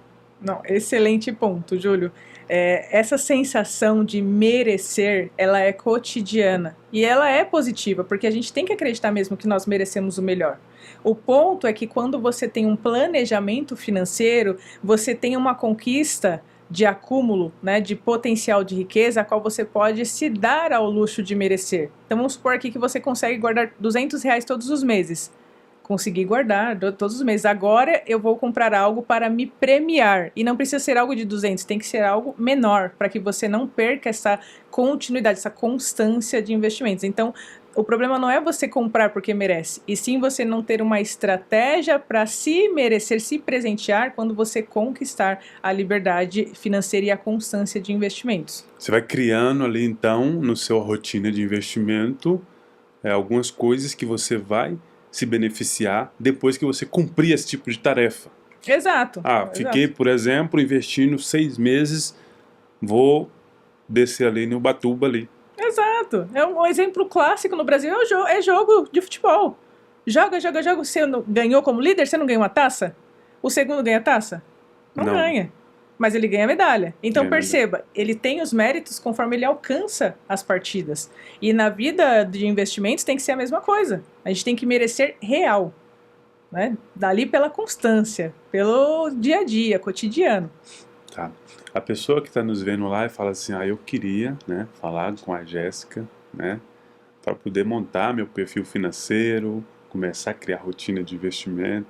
Não, excelente ponto, Júlio. Essa sensação de merecer, ela é cotidiana e ela é positiva, porque a gente tem que acreditar mesmo que nós merecemos o melhor. O ponto é que quando você tem um planejamento financeiro, você tem uma conquista de acúmulo, né, de potencial de riqueza, a qual você pode se dar ao luxo de merecer. Então vamos supor aqui que você consegue guardar R$200 todos os meses. Consegui guardar todos os meses. Agora eu vou comprar algo para me premiar. E não precisa ser algo de 200, tem que ser algo menor, para que você não perca essa continuidade, essa constância de investimentos. Então, o problema não é você comprar porque merece, e sim você não ter uma estratégia para se merecer, se presentear quando você conquistar a liberdade financeira e a constância de investimentos. Você vai criando ali, então, no seu rotina de investimento, algumas coisas que você vai se beneficiar depois que você cumprir esse tipo de tarefa. Exato. Fiquei, por exemplo, investindo 6 meses, vou descer ali no Ubatuba ali. Exato. É um exemplo clássico no Brasil, é jogo de futebol. Joga. Você ganhou como líder, você não ganha uma taça? O segundo ganha taça? Não ganha. Mas ele ganha medalha. Então perceba, ele tem os méritos conforme ele alcança as partidas. E na vida de investimentos tem que ser a mesma coisa. A gente tem que merecer real. Né? Dali pela constância, pelo dia a dia, cotidiano. Tá. A pessoa que está nos vendo lá e fala assim, eu queria, né, falar com a Jéssica, né, para poder montar meu perfil financeiro, começar a criar rotina de investimento.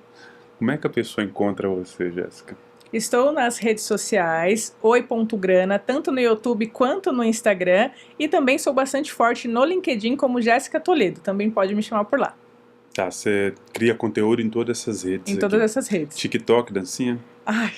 Como é que a pessoa encontra você, Jéssica? Estou nas redes sociais, oi.grana, tanto no YouTube quanto no Instagram, e também sou bastante forte no LinkedIn como Jéssica Toledo, também pode me chamar por lá. Tá, você cria conteúdo em todas essas redes. Em todas essas redes. TikTok, dancinha? Ai,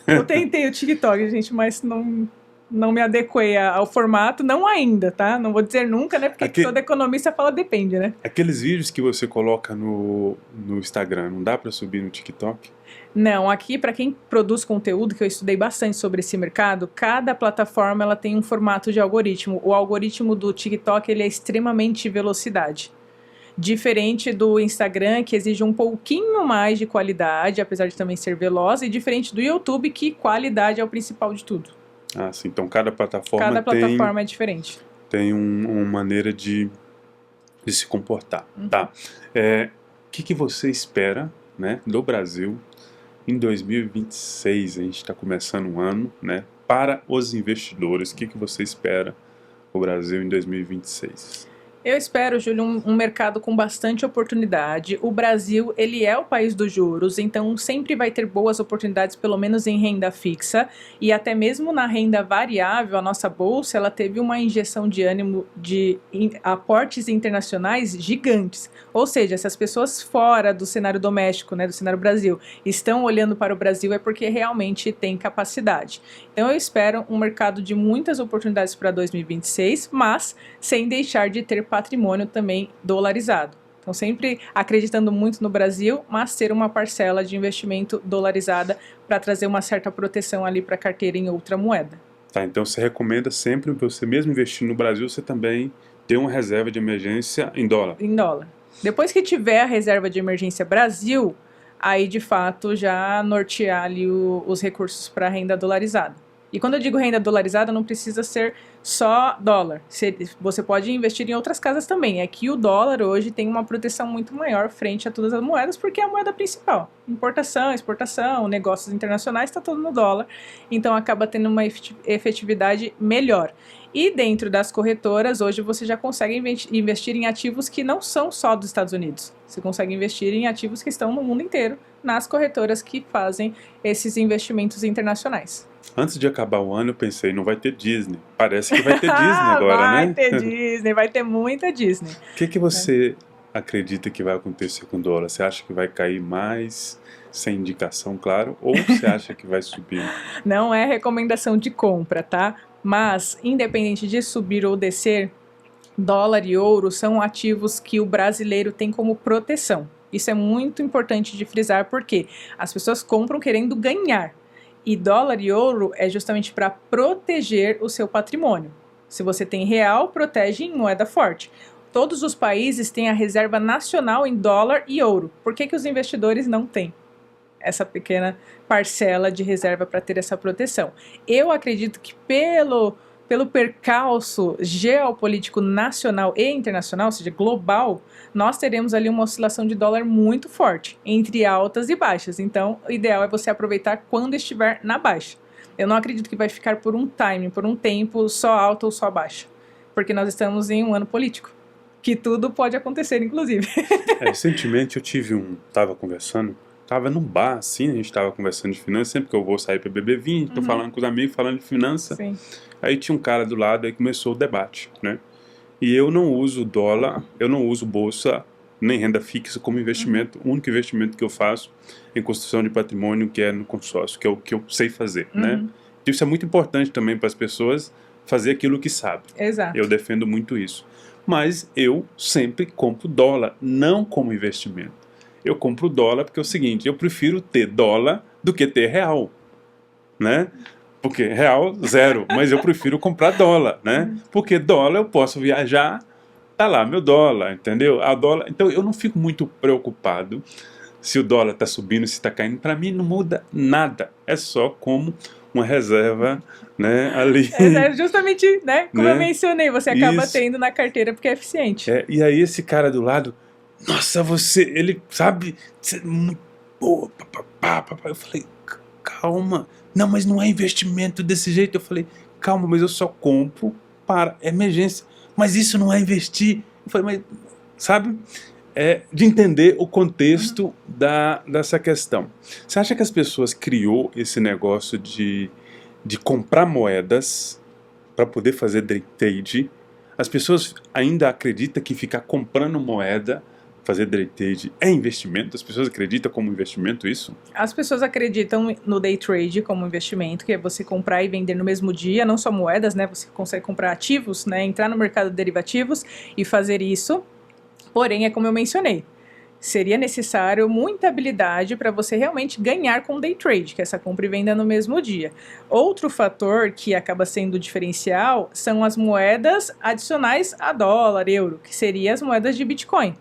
eu tentei o TikTok, gente, mas não me adequei ao formato, não ainda, tá? Não vou dizer nunca, né? Porque todo economista fala depende, né? Aqueles vídeos que você coloca no Instagram, não dá para subir no TikTok? Não, aqui para quem produz conteúdo, que eu estudei bastante sobre esse mercado, cada plataforma ela tem um formato de algoritmo. O algoritmo do TikTok ele é extremamente velocidade. Diferente do Instagram, que exige um pouquinho mais de qualidade, apesar de também ser veloz, e diferente do YouTube, que qualidade é o principal de tudo. Sim. Então cada plataforma é diferente. Tem uma maneira de se comportar. Uhum. Tá. O que você espera, né, do Brasil em 2026? A gente está começando um ano, né? Para os investidores, o que você espera do Brasil em 2026? Eu espero, Júlio, um mercado com bastante oportunidade. O Brasil, ele é o país dos juros, então sempre vai ter boas oportunidades, pelo menos em renda fixa. E até mesmo na renda variável, a nossa bolsa, ela teve uma injeção de ânimo de aportes internacionais gigantes. Ou seja, se as pessoas fora do cenário doméstico, né, do cenário Brasil, estão olhando para o Brasil, é porque realmente tem capacidade. Então eu espero um mercado de muitas oportunidades para 2026, mas sem deixar de ter patrimônio também dolarizado. Então sempre acreditando muito no Brasil, mas ter uma parcela de investimento dolarizada para trazer uma certa proteção ali para a carteira em outra moeda. Tá, então você recomenda sempre, você mesmo investir no Brasil, você também ter uma reserva de emergência em dólar? Em dólar. Depois que tiver a reserva de emergência Brasil, aí de fato já nortear ali os recursos para renda dolarizada. E quando eu digo renda dolarizada, não precisa ser só dólar. Você pode investir em outras casas também. É que o dólar hoje tem uma proteção muito maior frente a todas as moedas, porque é a moeda principal. Importação, exportação, negócios internacionais, está tudo no dólar. Então acaba tendo uma efetividade melhor. E dentro das corretoras, hoje você já consegue investir em ativos que não são só dos Estados Unidos. Você consegue investir em ativos que estão no mundo inteiro, nas corretoras que fazem esses investimentos internacionais. Antes de acabar o ano, eu pensei, não vai ter Disney. Parece que vai ter Disney agora, vai né? Vai ter Disney, vai ter muita Disney. O que você acredita que vai acontecer com o dólar? Você acha que vai cair mais, sem indicação, claro, ou você acha que vai subir? Não é recomendação de compra, tá? Mas, independente de subir ou descer, dólar e ouro são ativos que o brasileiro tem como proteção. Isso é muito importante de frisar, porque as pessoas compram querendo ganhar. E dólar e ouro é justamente para proteger o seu patrimônio. Se você tem real, protege em moeda forte. Todos os países têm a reserva nacional em dólar e ouro. Por que os investidores não têm essa pequena parcela de reserva para ter essa proteção? Eu acredito que pelo percalço geopolítico nacional e internacional, ou seja, global, nós teremos ali uma oscilação de dólar muito forte, entre altas e baixas. Então, o ideal é você aproveitar quando estiver na baixa. Eu não acredito que vai ficar por um tempo, só alta ou só baixa, porque nós estamos em um ano político, que tudo pode acontecer, inclusive. Recentemente eu tava num bar, assim, a gente tava conversando de finanças, sempre que eu vou sair para beber vinho, tô falando com os amigos, falando de finanças. Sim. Aí tinha um cara do lado, aí começou o debate, né? E eu não uso dólar, eu não uso bolsa, nem renda fixa como investimento. O único investimento que eu faço é em construção de patrimônio, que é no consórcio, que é o que eu sei fazer, né? Isso é muito importante também para as pessoas fazer aquilo que sabem. Exato. Eu defendo muito isso. mas eu sempre compro dólar, não como investimento. Eu compro dólar porque é o seguinte, eu prefiro ter dólar do que ter real, né? Porque real, zero, mas eu prefiro comprar dólar, né? Porque dólar eu posso viajar, tá lá meu dólar, entendeu? A dólar, então eu não fico muito preocupado se o dólar está subindo, se está caindo. Para mim não muda nada, é só como uma reserva, né, ali. É justamente, né, como eu né? mencionei, você acaba Isso. tendo na carteira porque é eficiente. E aí esse cara do lado, nossa, ele sabe, pô, eu falei, calma, não, mas não é investimento desse jeito. Eu falei, calma, mas eu só compro para emergência, mas isso não é investir. Eu falei, mas, sabe, de entender o contexto dessa questão. Você acha que as pessoas criou esse negócio de comprar moedas para poder fazer day trade? As pessoas ainda acreditam que ficar comprando moeda, fazer day trade, é investimento? As pessoas acreditam como investimento isso? As pessoas acreditam no day trade como investimento, que é você comprar e vender no mesmo dia, não só moedas, né? Você consegue comprar ativos, né? Entrar no mercado de derivativos e fazer isso. Porém, é como eu mencionei, seria necessário muita habilidade para você realmente ganhar com day trade, que é essa compra e venda no mesmo dia. Outro fator que acaba sendo diferencial são as moedas adicionais a dólar, euro, que seriam as moedas de Bitcoin.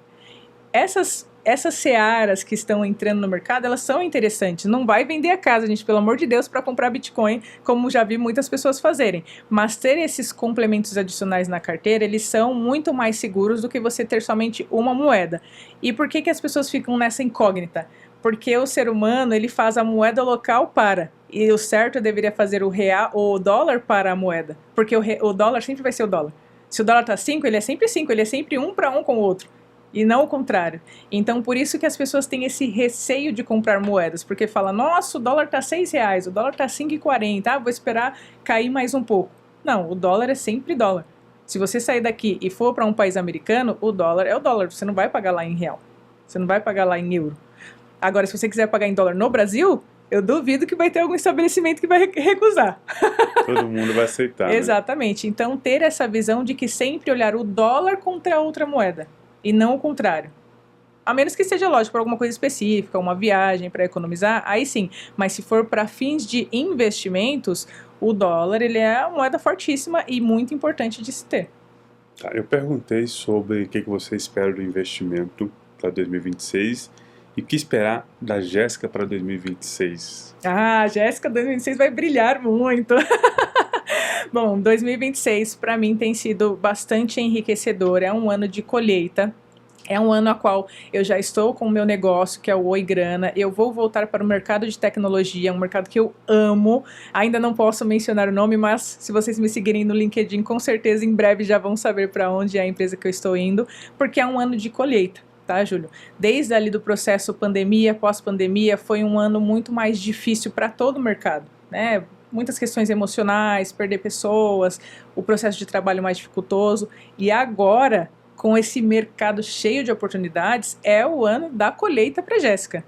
Essas searas que estão entrando no mercado, elas são interessantes. Não vai vender a casa, gente, pelo amor de Deus, para comprar Bitcoin, como já vi muitas pessoas fazerem. Mas ter esses complementos adicionais na carteira, eles são muito mais seguros do que você ter somente uma moeda. E por que as pessoas ficam nessa incógnita? Porque o ser humano, ele faz a moeda local para. E o certo deveria fazer o dólar para a moeda. Porque o dólar sempre vai ser o dólar. Se o dólar está 5, ele é sempre 5, ele é sempre 1 para 1 com o outro. E não o contrário. Então, por isso que as pessoas têm esse receio de comprar moedas, porque fala, nossa, o dólar tá R$6, o dólar tá 5,40, vou esperar cair mais um pouco. Não, o dólar é sempre dólar. Se você sair daqui e for para um país americano, o dólar é o dólar, você não vai pagar lá em real, você não vai pagar lá em euro. Agora, se você quiser pagar em dólar no Brasil, eu duvido que vai ter algum estabelecimento que vai recusar. Todo mundo vai aceitar, Exatamente. Né? Então, ter essa visão de que sempre olhar o dólar contra outra moeda. E não o contrário. A menos que seja, lógico, para alguma coisa específica, uma viagem para economizar, aí sim. Mas se for para fins de investimentos, o dólar ele é uma moeda fortíssima e muito importante de se ter. Tá, eu perguntei sobre o que você espera do investimento para 2026 e o que esperar da Jéssica para 2026. Ah, Jéssica 2026 vai brilhar muito. Bom, 2026 para mim tem sido bastante enriquecedor, é um ano de colheita. É um ano a qual eu já estou com o meu negócio, que é o Oi Grana. Eu vou voltar para o mercado de tecnologia, um mercado que eu amo. Ainda não posso mencionar o nome, mas se vocês me seguirem no LinkedIn, com certeza em breve já vão saber para onde é a empresa que eu estou indo, porque é um ano de colheita. Tá, Júlio? Desde ali do processo pandemia, pós-pandemia, foi um ano muito mais difícil para todo o mercado, né? Muitas questões emocionais, perder pessoas, o processo de trabalho mais dificultoso. E agora, com esse mercado cheio de oportunidades, é o ano da colheita para Jéssica.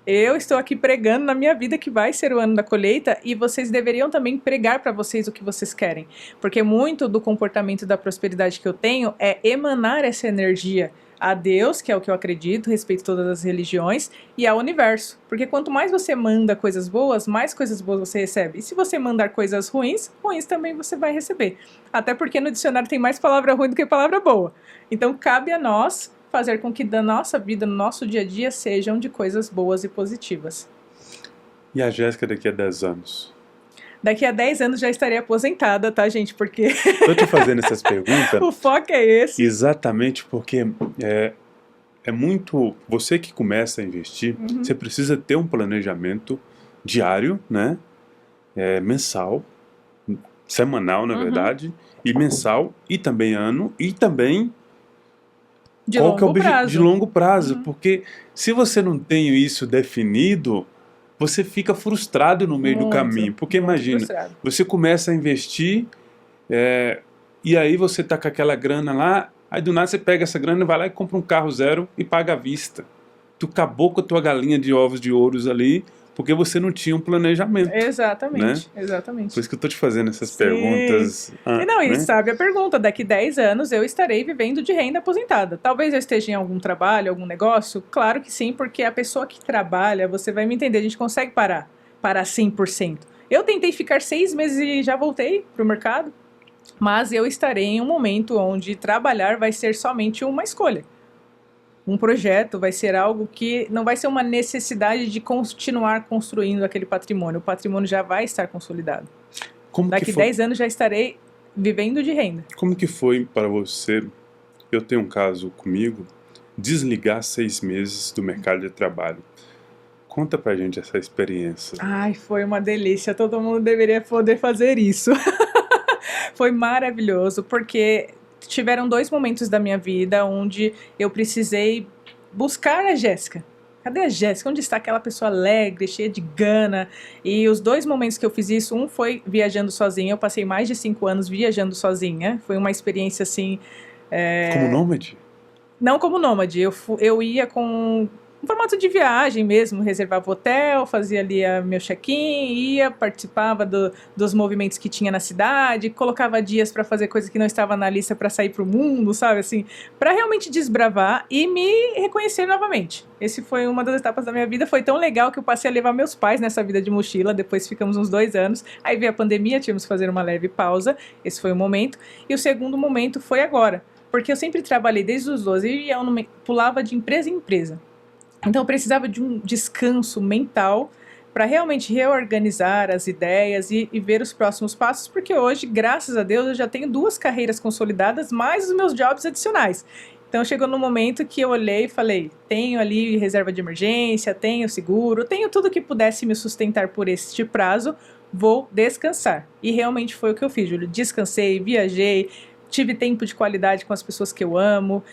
Eu estou aqui pregando na minha vida que vai ser o ano da colheita e vocês deveriam também pregar para vocês o que vocês querem. Porque muito do comportamento da prosperidade que eu tenho é emanar essa energia a Deus, que é o que eu acredito, respeito todas as religiões, e ao universo. Porque quanto mais você manda coisas boas, mais coisas boas você recebe. E se você mandar coisas ruins, ruins também você vai receber. Até porque no dicionário tem mais palavra ruim do que palavra boa. Então cabe a nós fazer com que da nossa vida, no nosso dia a dia, sejam de coisas boas e positivas. E a Jéssica daqui a 10 anos? Daqui a 10 anos já estarei aposentada, tá, gente? Porque... Estou te fazendo essas perguntas... O foco é esse. Exatamente, porque é muito... Você que começa a investir, você precisa ter um planejamento diário, né? Mensal, semanal, na verdade, e mensal, e também ano, e também... De longo prazo. De longo prazo, porque se você não tem isso definido... você fica frustrado no meio do caminho. Porque imagina, frustrado. Você começa a investir e aí você tá com aquela grana lá, aí do nada você pega essa grana, vai lá e compra um carro zero e paga à vista. Tu acabou com a tua galinha de ovos de ouros ali, porque você não tinha um planejamento. Exatamente, né? exatamente. Por isso que eu tô te fazendo essas Sim. perguntas. E não, e né? sabe a pergunta, daqui 10 anos eu estarei vivendo de renda aposentada. Talvez eu esteja em algum trabalho, algum negócio? Claro que sim, porque a pessoa que trabalha, você vai me entender, a gente consegue parar 100%. Eu tentei ficar 6 meses e já voltei pro mercado, mas eu estarei em um momento onde trabalhar vai ser somente uma escolha. Um projeto vai ser algo que não vai ser uma necessidade de continuar construindo aquele patrimônio. O patrimônio já vai estar consolidado. Daqui 10 anos já estarei vivendo de renda. Como que foi para você, eu tenho um caso comigo, desligar 6 meses do mercado de trabalho? Conta pra gente essa experiência. Ai, foi uma delícia. Todo mundo deveria poder fazer isso. Foi maravilhoso, porque tiveram 2 momentos da minha vida onde eu precisei buscar a Jéssica. Cadê a Jéssica? Onde está aquela pessoa alegre, cheia de gana? E os 2 momentos que eu fiz isso, um foi viajando sozinha. Eu passei mais de 5 anos viajando sozinha. Foi uma experiência assim... Como nômade? Não como nômade. Eu ia com um formato de viagem mesmo, reservava hotel, fazia ali meu check-in, ia, participava dos movimentos que tinha na cidade, colocava dias para fazer coisa que não estava na lista para sair pro mundo, sabe, assim, para realmente desbravar e me reconhecer novamente. Esse foi uma das etapas da minha vida, foi tão legal que eu passei a levar meus pais nessa vida de mochila, depois ficamos uns 2 anos, aí veio a pandemia, tivemos que fazer uma leve pausa, esse foi o momento, e o segundo momento foi agora, porque eu sempre trabalhei desde os 12 e eu pulava de empresa em empresa. Então eu precisava de um descanso mental para realmente reorganizar as ideias e ver os próximos passos, porque hoje, graças a Deus, eu já tenho 2 carreiras consolidadas, mais os meus jobs adicionais. Então chegou no momento que eu olhei e falei, tenho ali reserva de emergência, tenho seguro, tenho tudo que pudesse me sustentar por este prazo, vou descansar. E realmente foi o que eu fiz, Júlio. Descansei, viajei, tive tempo de qualidade com as pessoas que eu amo.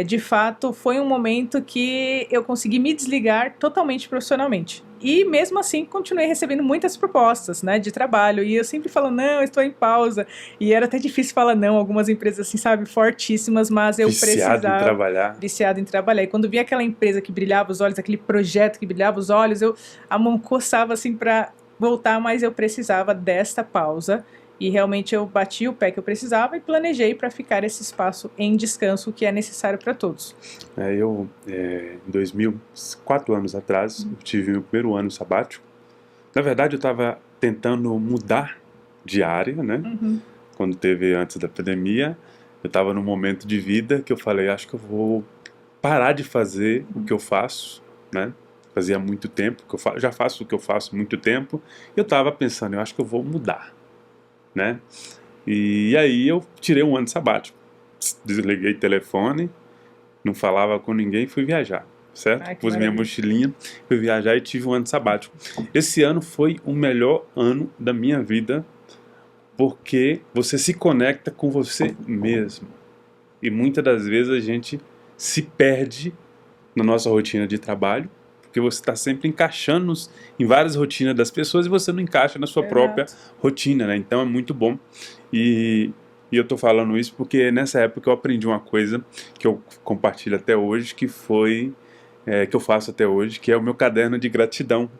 De fato, foi um momento que eu consegui me desligar totalmente profissionalmente. E mesmo assim, continuei recebendo muitas propostas, né, de trabalho. E eu sempre falo, não, estou em pausa. E era até difícil falar não, algumas empresas assim, sabe, fortíssimas, mas eu precisava... Viciado em trabalhar. Viciado em trabalhar. E quando via aquela empresa que brilhava os olhos, aquele projeto que brilhava os olhos, a mão coçava assim para voltar, mas eu precisava desta pausa. E realmente eu bati o pé que eu precisava e planejei para ficar esse espaço em descanso que é necessário para todos. Em 2000, 4 anos atrás, eu tive meu primeiro ano sabático. Na verdade, eu estava tentando mudar de área, né? Quando teve antes da pandemia, eu estava num momento de vida que eu falei, acho que eu vou parar de fazer o que eu faço, né? Fazia muito tempo, já faço o que eu faço há muito tempo. Eu estava pensando, eu acho que eu vou mudar. Né? E aí eu tirei um ano sabático, desliguei o telefone, não falava com ninguém, fui viajar, certo? Pus minha mochilinha, fui viajar e tive um ano sabático. Esse ano foi o melhor ano da minha vida, porque você se conecta com você mesmo. E muitas das vezes a gente se perde na nossa rotina de trabalho, porque você está sempre encaixando em várias rotinas das pessoas e você não encaixa na sua própria rotina, né? Então é muito bom. E eu estou falando isso porque nessa época eu aprendi uma coisa que eu compartilho até hoje, que foi, que eu faço até hoje, que é o meu caderno de gratidão,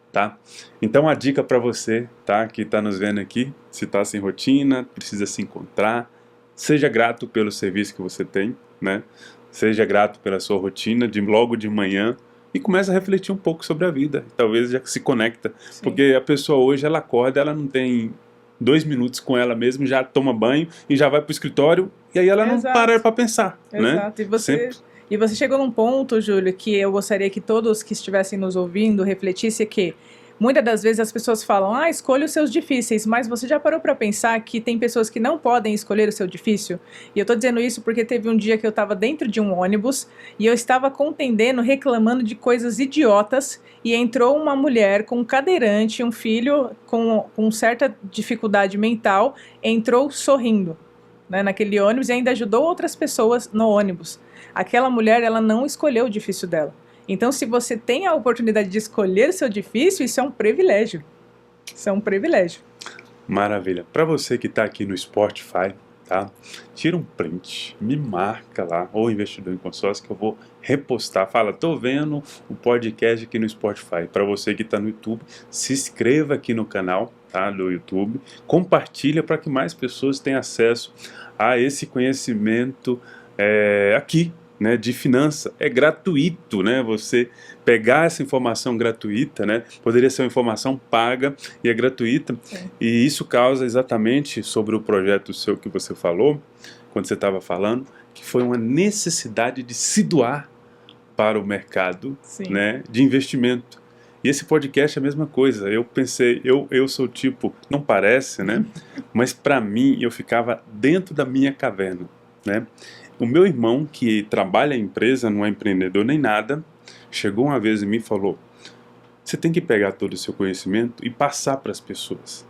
tá? Então a dica para você, tá? Que está nos vendo aqui, se está sem rotina, precisa se encontrar, seja grato pelo serviço que você tem, né? Seja grato pela sua rotina, logo de manhã, e começa a refletir um pouco sobre a vida, talvez já se conecta, Sim. Porque a pessoa hoje, ela acorda, ela não tem 2 minutos com ela mesma, já toma banho e já vai para o escritório, e aí ela não para para pensar, né? E você chegou num ponto, Júlio, que eu gostaria que todos que estivessem nos ouvindo refletissem que muitas das vezes as pessoas falam, escolha os seus difíceis, mas você já parou para pensar que tem pessoas que não podem escolher o seu difícil? E eu tô dizendo isso porque teve um dia que eu estava dentro de um ônibus e eu estava contendendo, reclamando de coisas idiotas e entrou uma mulher com um cadeirante, um filho com certa dificuldade mental, entrou sorrindo, né, naquele ônibus e ainda ajudou outras pessoas no ônibus. Aquela mulher, ela não escolheu o difícil dela. Então, se você tem a oportunidade de escolher o seu difícil, isso é um privilégio. Isso é um privilégio. Maravilha. Para você que está aqui no Spotify, tá? Tira um print, me marca lá, ou Investidor em Consórcio, que eu vou repostar. Fala, tô vendo o podcast aqui no Spotify. Para você que está no YouTube, se inscreva aqui no canal, tá, do YouTube, compartilha para que mais pessoas tenham acesso a esse conhecimento aqui, né, de finança. É gratuito, né, você pegar essa informação gratuita, né, poderia ser uma informação paga e é gratuita. Sim. E isso causa exatamente sobre o projeto seu que você falou, quando você estava falando, que foi uma necessidade de se doar para o mercado, né, de investimento. E esse podcast é a mesma coisa. Eu pensei, eu sou tipo, não parece, né, mas para mim eu ficava dentro da minha caverna, né. O meu irmão, que trabalha em empresa, não é empreendedor nem nada, chegou uma vez em mim e falou, você tem que pegar todo o seu conhecimento e passar para as pessoas,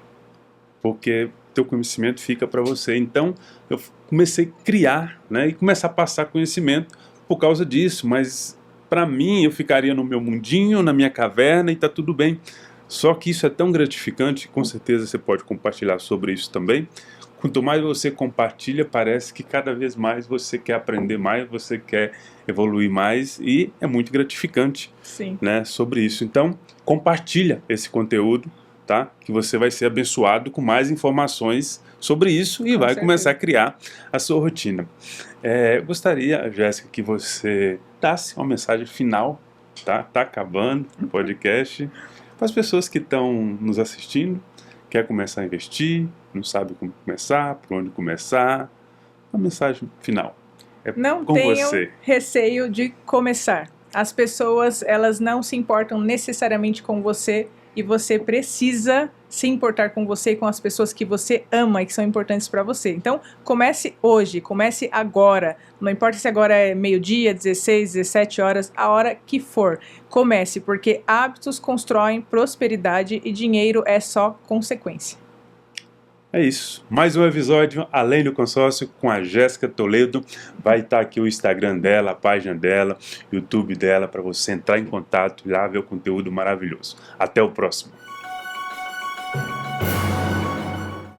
porque teu conhecimento fica para você. Então, eu comecei a criar, né, e começar a passar conhecimento por causa disso, mas para mim eu ficaria no meu mundinho, na minha caverna e está tudo bem. Só que isso é tão gratificante, com certeza você pode compartilhar sobre isso também. Quanto mais você compartilha, parece que cada vez mais você quer aprender mais, você quer evoluir mais e é muito gratificante, né, sobre isso. Então, compartilha esse conteúdo, tá? Que você vai ser abençoado com mais informações sobre isso e vai começar a criar a sua rotina. Eu gostaria, Jéssica, que você desse uma mensagem final, tá? Tá acabando o podcast, para as pessoas que estão nos assistindo, quer começar a investir, não sabe como começar, por onde começar. Uma mensagem final. Não com tenham você. receio de começar. As pessoas, elas não se importam necessariamente com você e você precisa se importar com você e com as pessoas que você ama e que são importantes para você. Então, comece hoje, comece agora. Não importa se agora é meio-dia, 16, 17 horas, a hora que for. Comece, porque hábitos constroem prosperidade e dinheiro é só consequência. É isso. Mais um episódio Além do Consórcio com a Jéssica Toledo. Vai estar aqui o Instagram dela, a página dela, o YouTube dela, para você entrar em contato e lá ver o conteúdo maravilhoso. Até o próximo.